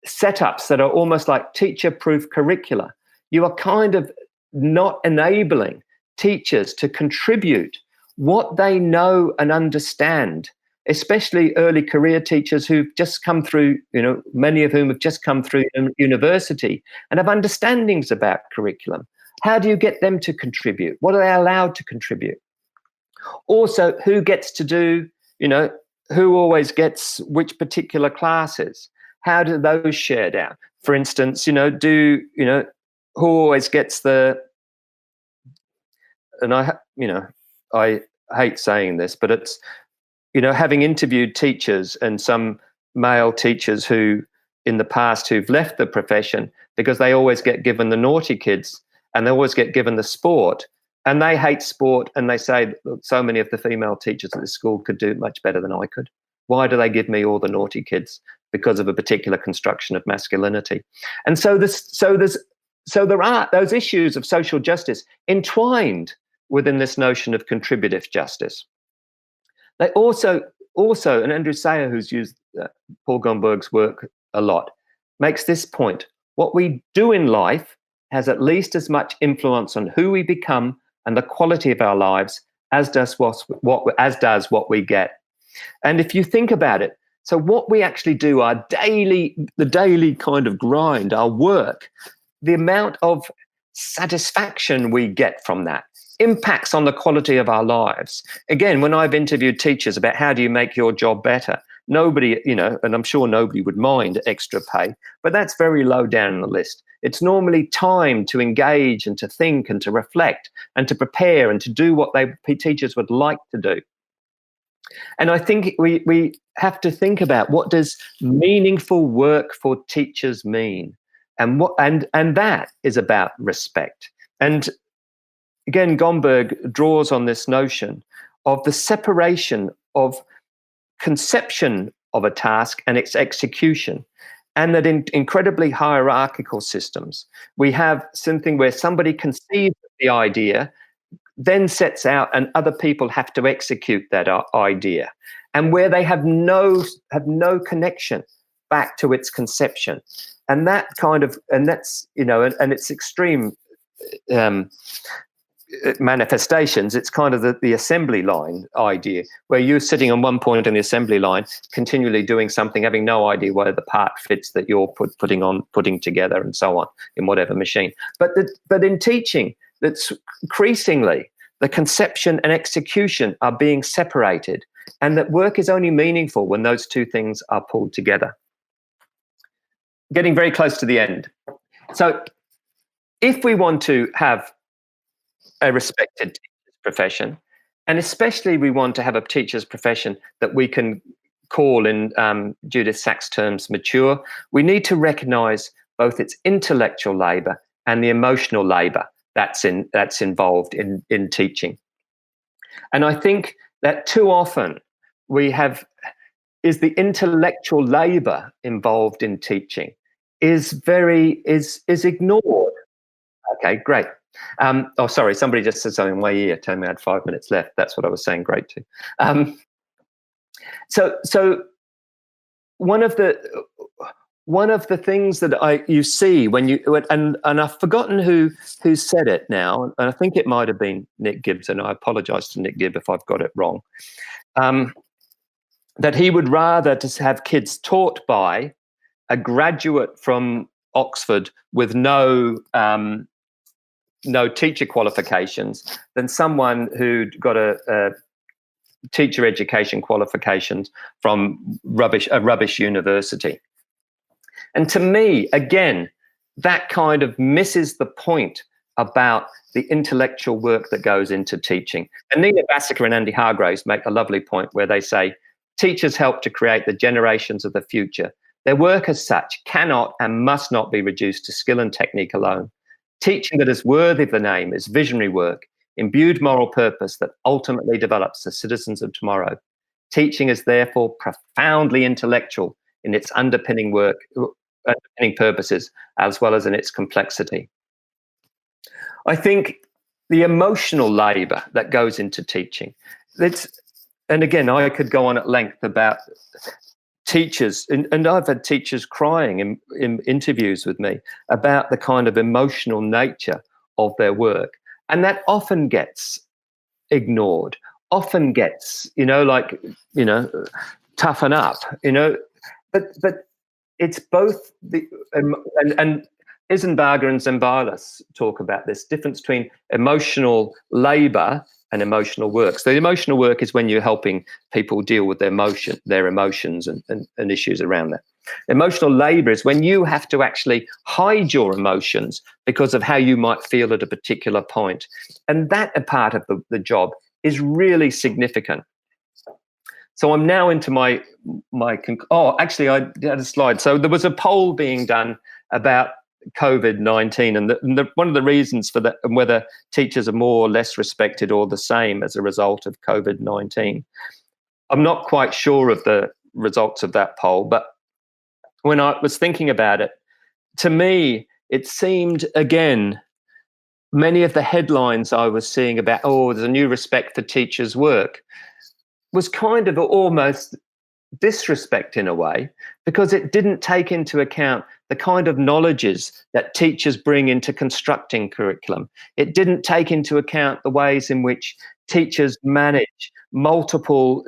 Speaker 3: setups that are almost like teacher-proof curricula, you are kind of not enabling teachers to contribute what they know and understand, especially early career teachers who've just come through, many of whom have just come through university and have understandings about curriculum. How do you get them to contribute? What are they allowed to contribute? Also, who gets to do, who always gets which particular classes? How do those shared out? For instance, who always gets and I hate saying this, but it's, having interviewed teachers and some male teachers who in the past who've left the profession because they always get given the naughty kids and they always get given the sport, and they hate sport, and they say so many of the female teachers at the school could do much better than I could. Why do they give me all the naughty kids? Because of a particular construction of masculinity. And so there are those issues of social justice entwined within this notion of contributive justice. They also, and Andrew Sayer, who's used Paul Gomberg's work a lot, makes this point: what we do in life has at least as much influence on who we become and the quality of our lives as does what we get. And if you think about it, so what we actually do, the daily kind of grind, our work, the amount of satisfaction we get from that impacts on the quality of our lives. Again, when I've interviewed teachers about how do you make your job better, nobody, and I'm sure nobody would mind extra pay, but that's very low down on the list. It's normally time to engage and to think and to reflect and to prepare and to do what teachers would like to do. And I think we have to think about, what does meaningful work for teachers mean? And that is about respect. And again, Gomberg draws on this notion of the separation of conception of a task and its execution. And that in incredibly hierarchical systems, we have something where somebody conceives the idea, then sets out, and other people have to execute that idea, and where they have no connection back to its conception. And that's and its extreme manifestations. It's kind of the assembly line idea, where you're sitting on one point in the assembly line, continually doing something, having no idea where the part fits that you're putting together, and so on in whatever machine. But in teaching, that's increasingly the conception and execution are being separated, and that work is only meaningful when those two things are pulled together. Getting very close to the end. So if we want to have a respected teacher's profession, and especially we want to have a teacher's profession that we can call, in Judith Sachs' terms, mature, we need to recognise both its intellectual labour and the emotional labour that's involved in teaching. And I think that too often is the intellectual labour involved in teaching is ignored. Okay, great. Sorry, somebody just said something in my ear, telling me I had 5 minutes left. That's what I was saying. Great too. So one of the things that you see when you and I've forgotten who said it now, and I think it might have been Nick Gibbs, and I apologise to Nick Gibb if I've got it wrong. that he would rather to have kids taught by a graduate from Oxford with no teacher qualifications than someone who'd got a teacher education qualifications from a rubbish university. And to me, again, that kind of misses the point about the intellectual work that goes into teaching. And Nina Bassica and Andy Hargraves make a lovely point where they say, teachers help to create the generations of the future. Their work as such cannot and must not be reduced to skill and technique alone. Teaching that is worthy of the name is visionary work, imbued moral purpose that ultimately develops the citizens of tomorrow. Teaching is therefore profoundly intellectual in its underpinning purposes, as well as in its complexity. I think the emotional labour that goes into teaching, and again, I could go on at length about teachers, and I've had teachers crying in interviews with me about the kind of emotional nature of their work. And that often gets ignored, often gets, toughen up, but it's both and Isenbarger and Zimbalist talk about this difference between emotional labor and emotional work. So the emotional work is when you're helping people deal with their emotions and issues around that. Emotional labor is when you have to actually hide your emotions because of how you might feel at a particular point. And that part of the job is really significant. So I'm now into actually I had a slide. So there was a poll being done about COVID-19 and one of the reasons for that, and whether teachers are more or less respected or the same as a result of COVID-19. I'm not quite sure of the results of that poll, but when I was thinking about it, to me, it seemed, again, many of the headlines I was seeing about, there's a new respect for teachers' work, was kind of almost disrespect in a way, because it didn't take into account the kind of knowledges that teachers bring into constructing curriculum. It didn't take into account the ways in which teachers manage multiple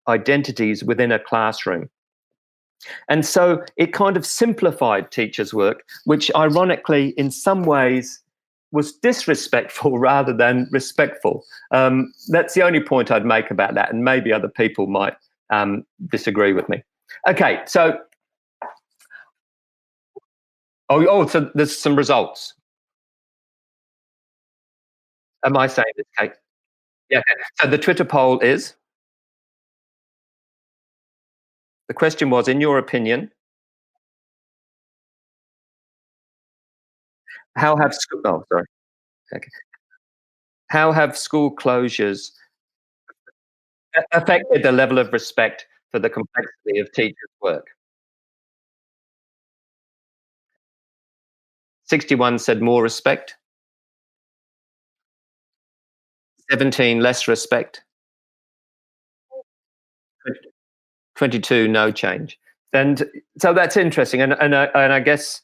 Speaker 3: identities within a classroom. And so it kind of simplified teachers' work, which ironically, in some ways, was disrespectful rather than respectful. That's the only point I'd make about that, and maybe other people might disagree with me. Okay, so so there's some results. Am I saying this, Kate? Yeah. So the Twitter poll is, the question was, in your opinion, how have school closures affected the level of respect for the complexity of teachers' work? 61 said more respect. 17 less respect. 22 no change. And so that's interesting. And I guess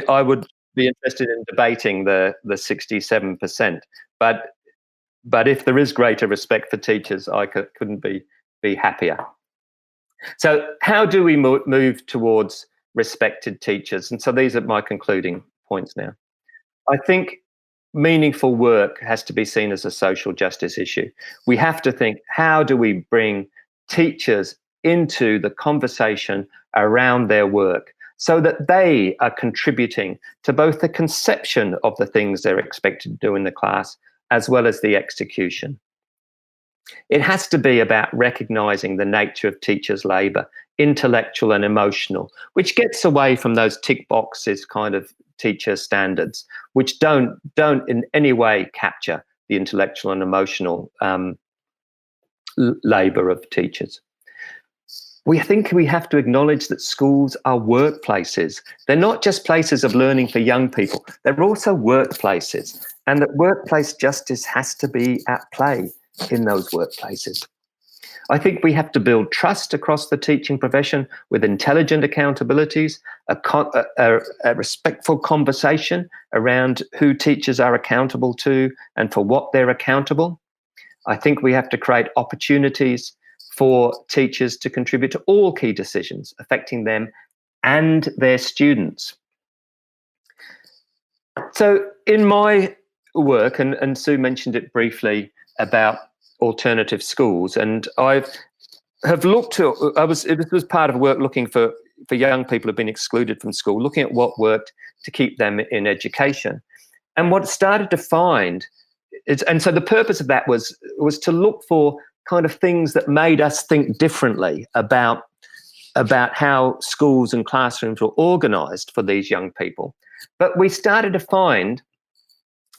Speaker 3: I would be interested in debating the 67%. But if there is greater respect for teachers, I couldn't be happier. So how do we move towards respected teachers? And so these are my concluding points now. I think meaningful work has to be seen as a social justice issue. We have to think, how do we bring teachers into the conversation around their work so that they are contributing to both the conception of the things they're expected to do in the class as well as the execution. It has to be about recognizing the nature of teachers' labor, intellectual and emotional, which gets away from those tick boxes kind of teacher standards, which don't in any way capture the intellectual and emotional labor of teachers. We think we have to acknowledge that schools are workplaces. They're not just places of learning for young people. They're also workplaces, and that workplace justice has to be at play in those workplaces. I think we have to build trust across the teaching profession with intelligent accountabilities, a respectful conversation around who teachers are accountable to and for what they're accountable. I think we have to create opportunities for teachers to contribute to all key decisions affecting them and their students. So in my work, and Sue mentioned it briefly about alternative schools, and I have looked to, it was part of work looking for young people who've been excluded from school, looking at what worked to keep them in education. And what started to find is, and so the purpose of that was to look for kind of things that made us think differently about how schools and classrooms were organized for these young people. But we started to find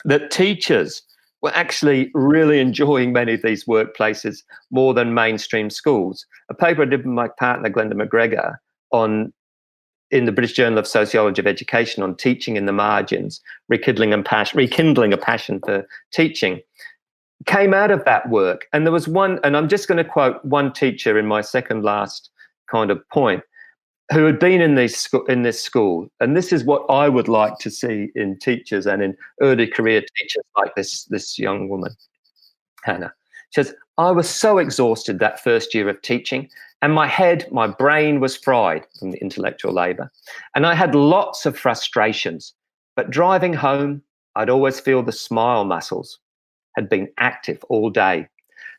Speaker 3: that teachers were actually really enjoying many of these workplaces more than mainstream schools. A paper I did with my partner, Glenda McGregor, in the British Journal of Sociology of Education on teaching in the margins, rekindling a passion for teaching, came out of that work. And there was one, and I'm just going to quote one teacher in my second last kind of point, who had been in this school, and this is what I would like to see in teachers and in early career teachers like this young woman, Hannah. She says, I was so exhausted that first year of teaching, and my brain was fried from the intellectual labour. And I had lots of frustrations, but driving home, I'd always feel the smile muscles had been active all day.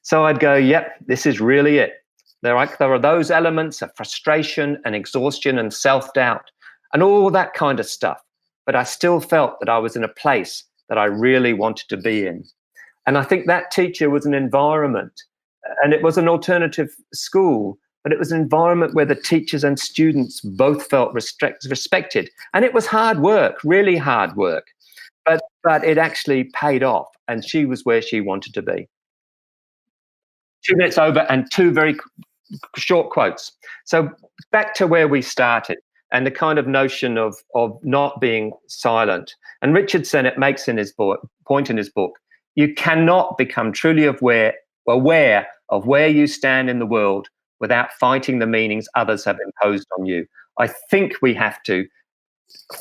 Speaker 3: So I'd go, yep, this is really it. There are those elements of frustration and exhaustion and self-doubt and all that kind of stuff. But I still felt that I was in a place that I really wanted to be in. And I think that teacher was an environment, and it was an alternative school, but it was an environment where the teachers and students both felt respected. And it was hard work, really hard work. But it actually paid off, and she was where she wanted to be. 2 minutes over and two very short quotes. So back to where we started and the kind of notion of not being silent. And Richard Sennett makes point in his book, you cannot become truly aware of where you stand in the world without fighting the meanings others have imposed on you. I think we have to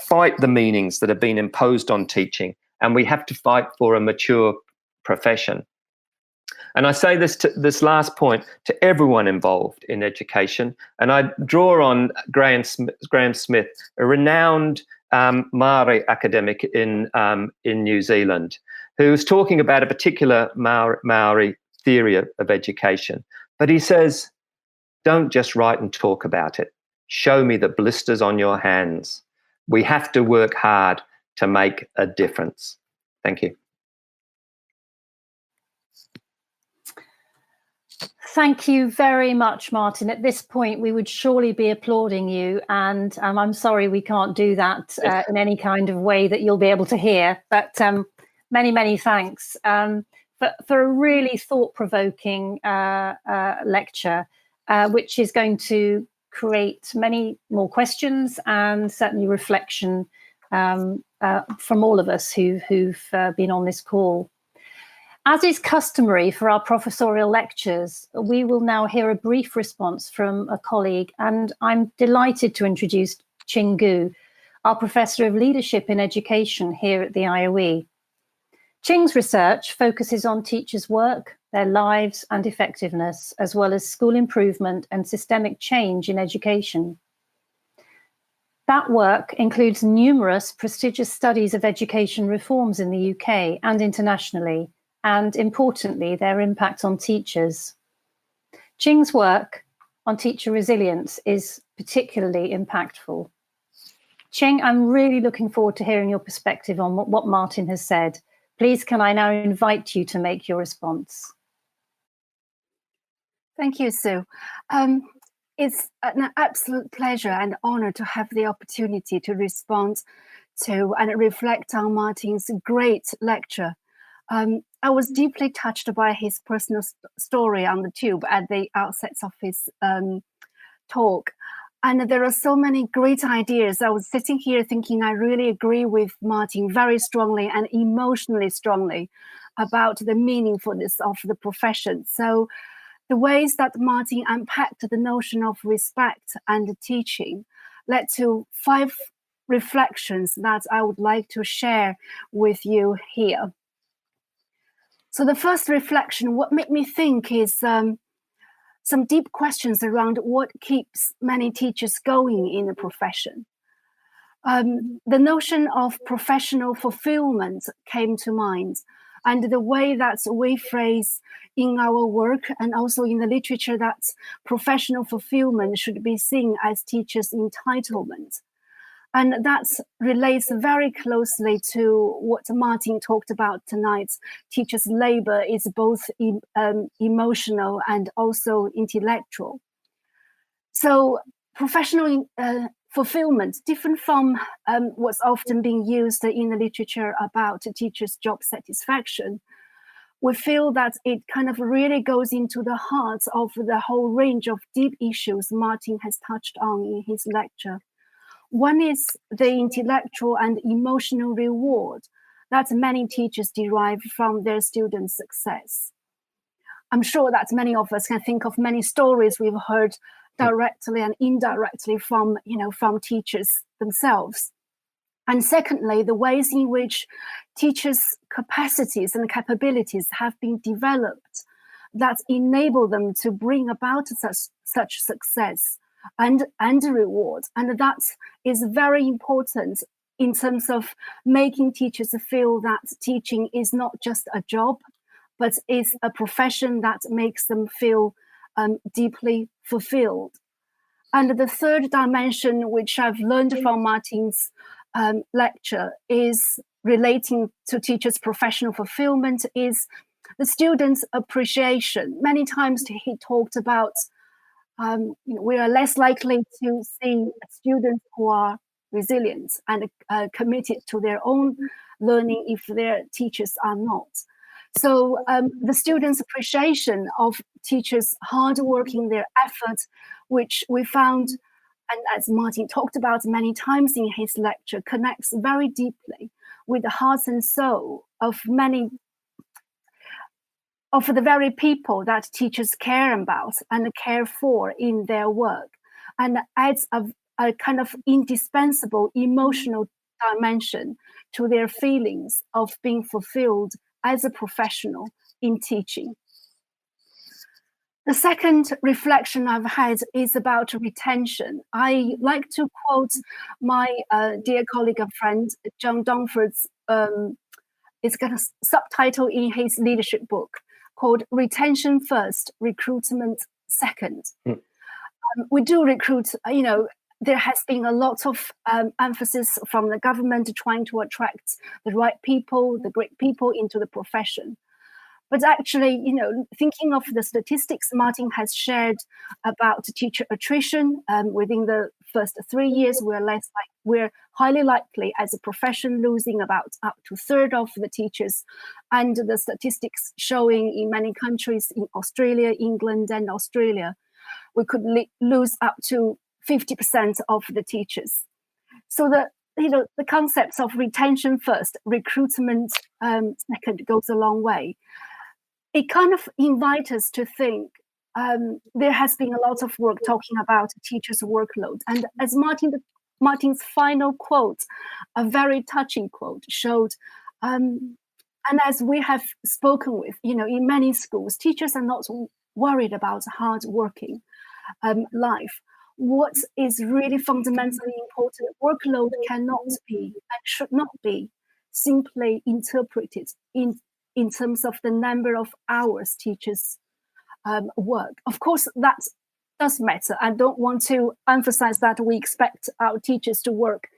Speaker 3: fight the meanings that have been imposed on teaching, and we have to fight for a mature profession. And I say this last point to everyone involved in education, and I draw on Graham Smith, a renowned Maori academic in New Zealand, who was talking about a particular Maori theory of education. But he says, don't just write and talk about it. Show me the blisters on your hands. We have to work hard to make a difference. Thank you.
Speaker 2: Thank you very much, Martin. At this point, we would surely be applauding you, and I'm sorry we can't do that in any kind of way that you'll be able to hear, but many, many thanks for a really thought-provoking lecture, which is going to create many more questions and certainly reflection from all of us who've been on this call. As is customary for our professorial lectures, we will now hear a brief response from a colleague, and I'm delighted to introduce Ching Gu, our Professor of Leadership in Education here at the IOE. Ching's research focuses on teachers' work, their lives and effectiveness, as well as school improvement and systemic change in education. That work includes numerous prestigious studies of education reforms in the UK and internationally, and importantly, their impact on teachers. Ching's work on teacher resilience is particularly impactful. Ching, I'm really looking forward to hearing your perspective on what Martin has said. Please, can I now invite you to make your response?
Speaker 4: Thank you, Sue. It's an absolute pleasure and honor to have the opportunity to respond to and reflect on Martin's great lecture. I was deeply touched by his personal story on the tube at the outset of his talk. And there are so many great ideas. I was sitting here thinking I really agree with Martin very strongly and emotionally strongly about the meaningfulness of the profession. So the ways that Martin unpacked the notion of respect and teaching led to 5 reflections that I would like to share with you here. So the first reflection, what made me think is some deep questions around what keeps many teachers going in the profession. The notion of professional fulfillment came to mind, and the way that we phrase in our work and also in the literature that professional fulfillment should be seen as teachers' entitlement. And that relates very closely to what Martin talked about tonight. Teachers' labor is both emotional and also intellectual. So professional fulfillment, different from what's often being used in the literature about teachers' job satisfaction, we feel that it kind of really goes into the heart of the whole range of deep issues Martin has touched on in his lecture. One is the intellectual and emotional reward that many teachers derive from their students' success. I'm sure that many of us can think of many stories we've heard directly and indirectly from teachers themselves. And secondly, the ways in which teachers' capacities and capabilities have been developed that enable them to bring about such success and reward. And that is very important in terms of making teachers feel that teaching is not just a job, but is a profession that makes them feel deeply fulfilled. And the third dimension, which I've learned from Martin's lecture, is relating to teachers' professional fulfillment, is the students' appreciation. Many times he talked about we are less likely to see students who are resilient and committed to their own learning if their teachers are not. So the students' appreciation of teachers' hard work in their effort, which we found, and as Martin talked about many times in his lecture, connects very deeply with the hearts and soul of many of the very people that teachers care about and care for in their work, and adds a kind of indispensable emotional dimension to their feelings of being fulfilled as a professional in teaching. The second reflection I've had is about retention. I like to quote my dear colleague and friend, John Donford's, it's got a subtitle in his leadership book called Retention First, Recruitment Second. We do recruit, there has been a lot of emphasis from the government trying to attract the right people, the great people into the profession. But actually, thinking of the statistics Martin has shared about teacher attrition within the first 3 years, we're highly likely as a profession losing about up to a third of the teachers. And the statistics showing in many countries, in Australia, England, and Australia, we could lose up to 50% of the teachers. So the concepts of retention first, recruitment second goes a long way. It kind of invites us to think there has been a lot of work talking about teachers' workload. And as Martin's final quote, a very touching quote, showed, and as we have spoken with, in many schools, teachers are not worried about hard-working life. What is really fundamentally important, workload cannot be and should not be simply interpreted in terms of the number of hours teachers work. Of course, that does matter. I don't want to emphasize that we expect our teachers to work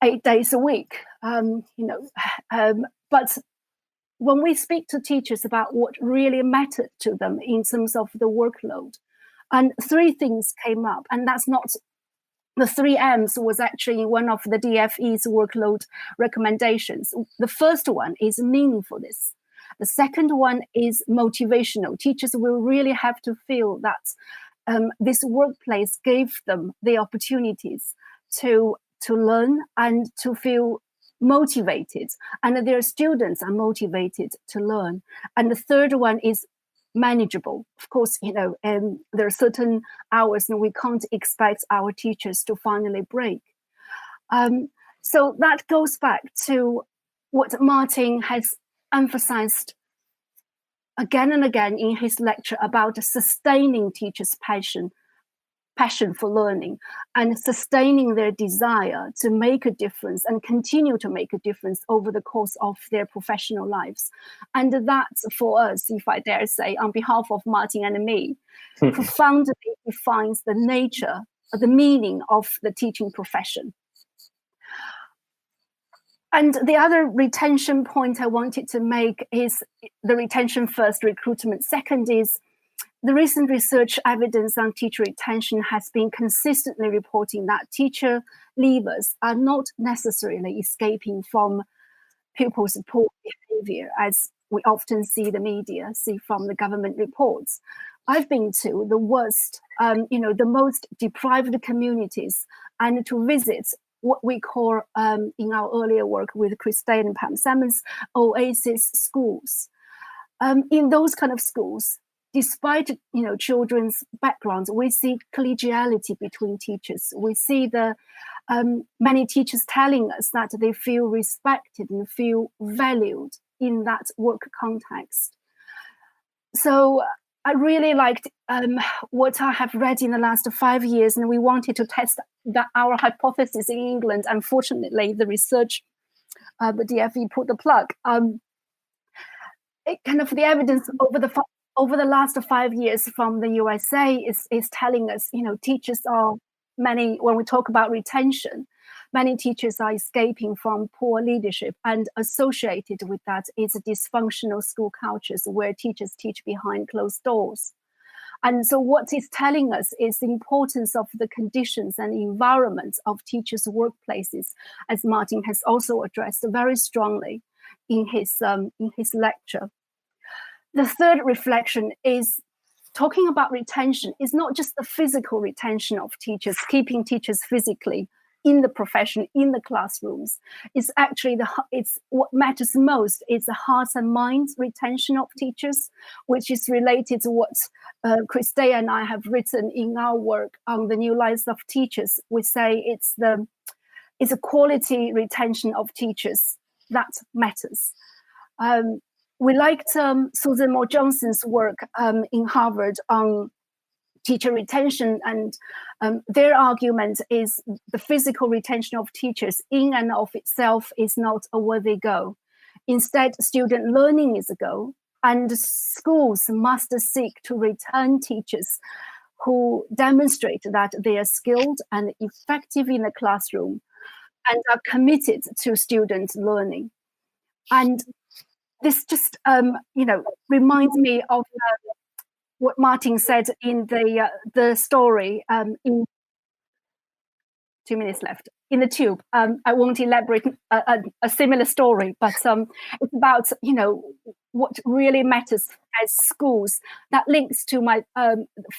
Speaker 4: 8 days a week, but when we speak to teachers about what really mattered to them in terms of the workload, and 3 things came up, and that's not the 3 M's was actually one of the DFE's workload recommendations. The first one is meaningfulness. The second one is motivational. Teachers will really have to feel that this workplace gave them the opportunities to learn and to feel motivated, and their students are motivated to learn. And the third one is manageable. Of course, there are certain hours and we can't expect our teachers to finally break. So that goes back to what Martin has emphasized again and again in his lecture about sustaining teachers' passion for learning and sustaining their desire to make a difference and continue to make a difference over the course of their professional lives. And that, for us, if I dare say, on behalf of Martin and me, profoundly defines the nature, the meaning of the teaching profession. And the other retention point I wanted to make is the retention first, recruitment second is the recent research evidence on teacher retention has been consistently reporting that teacher leavers are not necessarily escaping from pupils' poor behavior, as we often see from the government reports. I've been to the worst, the most deprived communities, and to visit what we call, in our earlier work with Christine and Pam Salmons, oasis schools. In those kind of schools, despite children's backgrounds, we see collegiality between teachers. We see the many teachers telling us that they feel respected and feel valued in that work context. So I really liked what I have read in the last 5 years, and we wanted to test our hypothesis in England. Unfortunately, the research, the DFE put the plug. The evidence over the last 5 years from the USA is telling us, teachers are when we talk about retention, many teachers are escaping from poor leadership, and associated with that is dysfunctional school cultures where teachers teach behind closed doors. And so what it's telling us is the importance of the conditions and environments of teachers' workplaces, as Martin has also addressed very strongly in his lecture. The third reflection is talking about retention is not just the physical retention of teachers, keeping teachers physically in the profession, in the classrooms. It's actually it's what matters most is the hearts and minds retention of teachers, which is related to what Christine and I have written in our work on the new lives of teachers. We say it's a quality retention of teachers that matters. We liked Susan Moore Johnson's work in Harvard on teacher retention, and their argument is the physical retention of teachers in and of itself is not a worthy goal. Instead, student learning is a goal, and schools must seek to return teachers who demonstrate that they are skilled and effective in the classroom and are committed to student learning. And this just, reminds me of what Martin said in the story in 2 minutes left in the tube. I won't elaborate a similar story, but it's about what really matters as schools. That links to my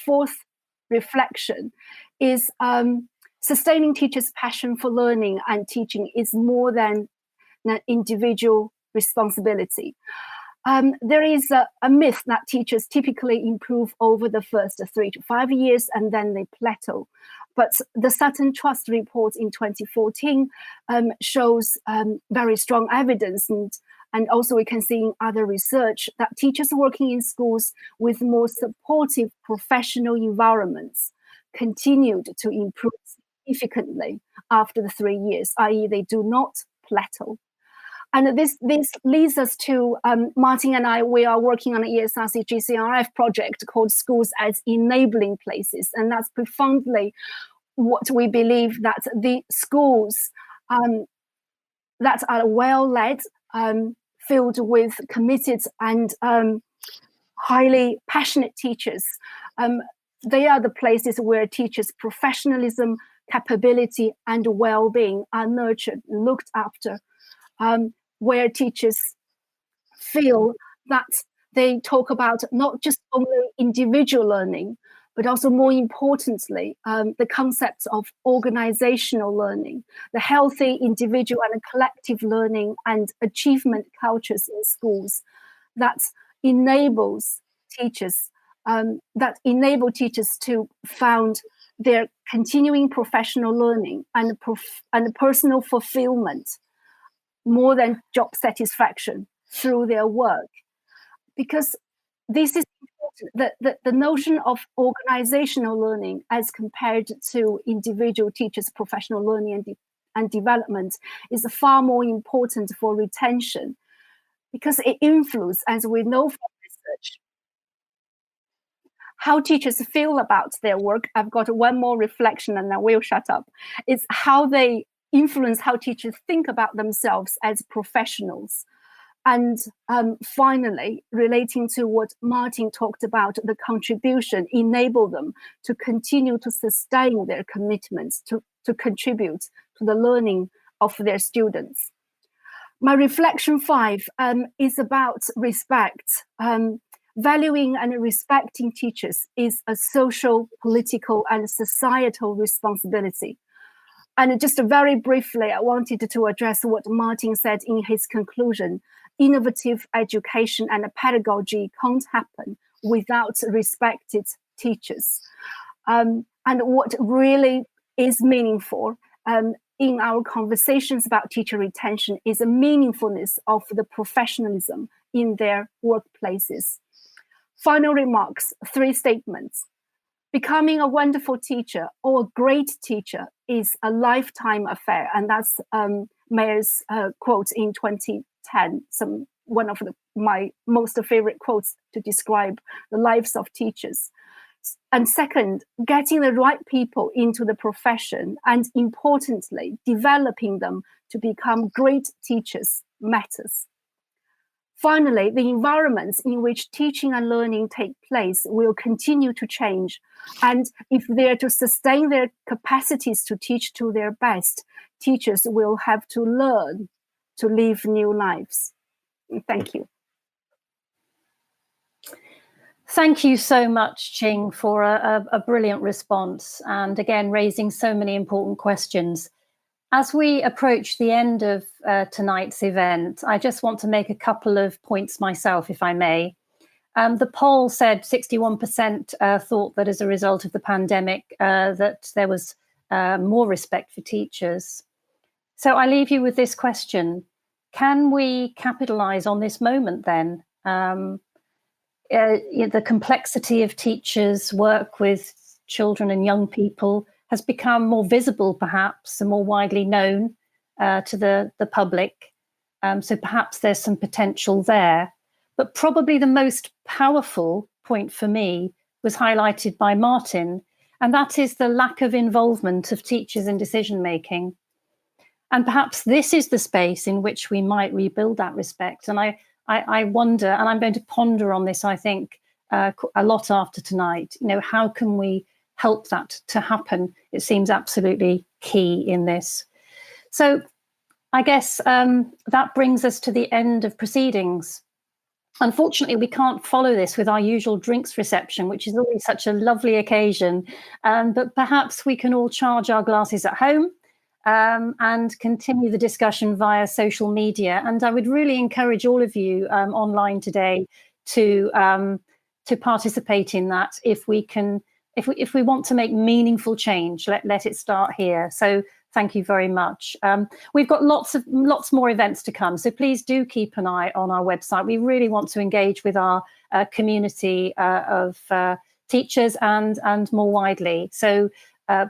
Speaker 4: fourth reflection is sustaining teachers' passion for learning and teaching is more than an individual responsibility. There is a myth that teachers typically improve over the first 3 to 5 years and then they plateau. But the Sutton Trust report in 2014 shows very strong evidence, and also we can see in other research that teachers working in schools with more supportive professional environments continued to improve significantly after the 3 years, i.e. they do not plateau. And this leads us to Martin and I, we are working on an ESRC GCRF project called Schools as Enabling Places. And that's profoundly what we believe, that the schools that are well-led, filled with committed and highly passionate teachers, they are the places where teachers' professionalism, capability, and well-being are nurtured, looked after. Where teachers feel that they talk about not just only individual learning, but also more importantly, the concepts of organizational learning, the healthy individual and collective learning and achievement cultures in schools that enables teachers, to found their continuing professional learning and personal fulfillment more than job satisfaction through their work. Because this is important. The notion of organizational learning as compared to individual teachers' professional learning and development is far more important for retention, because it influences, as we know from research, how teachers feel about their work. I've got one more reflection and I will shut up. It's how they influence how teachers think about themselves as professionals. And finally, relating to what Martin talked about, the contribution enable them to continue to sustain their commitments to contribute to the learning of their students. My reflection 5 is about respect. Valuing and respecting teachers is a social, political, and societal responsibility. And just very briefly, I wanted to address what Martin said in his conclusion. Innovative education and pedagogy can't happen without respected teachers. And what really is meaningful in our conversations about teacher retention is the meaningfulness of the professionalism in their workplaces. Final remarks, 3 statements. Becoming a wonderful teacher or a great teacher is a lifetime affair. And that's Mayer's quote in 2010, one of my most favorite quotes to describe the lives of teachers. And second, getting the right people into the profession and importantly, developing them to become great teachers matters. Finally, the environments in which teaching and learning take place will continue to change. And if they are to sustain their capacities to teach to their best, teachers will have to learn to live new lives. Thank you.
Speaker 2: Thank you so much, Ching, for a brilliant response, and again, raising so many important questions. As we approach the end of tonight's event, I just want to make a couple of points myself, if I may. The poll said 61% thought that as a result of the pandemic, that there was more respect for teachers. So I leave you with this question. Can we capitalize on this moment then? The complexity of teachers' work with children and young people has become more visible, perhaps, and more widely known to the public. So perhaps there's some potential there. But probably the most powerful point for me was highlighted by Martin, and that is the lack of involvement of teachers in decision-making. And perhaps this is the space in which we might rebuild that respect. And I wonder, and I'm going to ponder on this, I think, a lot after tonight, how can we help that to happen? It seems absolutely key in this. So I guess that brings us to the end of proceedings. Unfortunately, we can't follow this with our usual drinks reception, which is always such a lovely occasion. But perhaps we can all charge our glasses at home and continue the discussion via social media. And I would really encourage all of you online today to participate in that. If we want to make meaningful change, let it start here. So thank you very much. We've got lots more events to come, so please do keep an eye on our website. We really want to engage with our community of teachers and more widely. So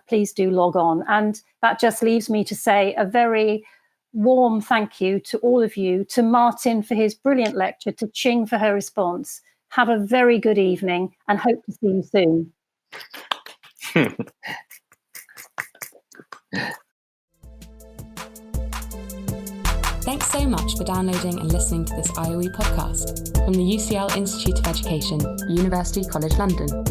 Speaker 2: please do log on. And that just leaves me to say a very warm thank you to all of you, to Martin for his brilliant lecture, to Ching for her response. Have a very good evening and hope to see you soon.
Speaker 1: Thanks so much for downloading and listening to this IOE podcast from the UCL Institute of Education, University College London.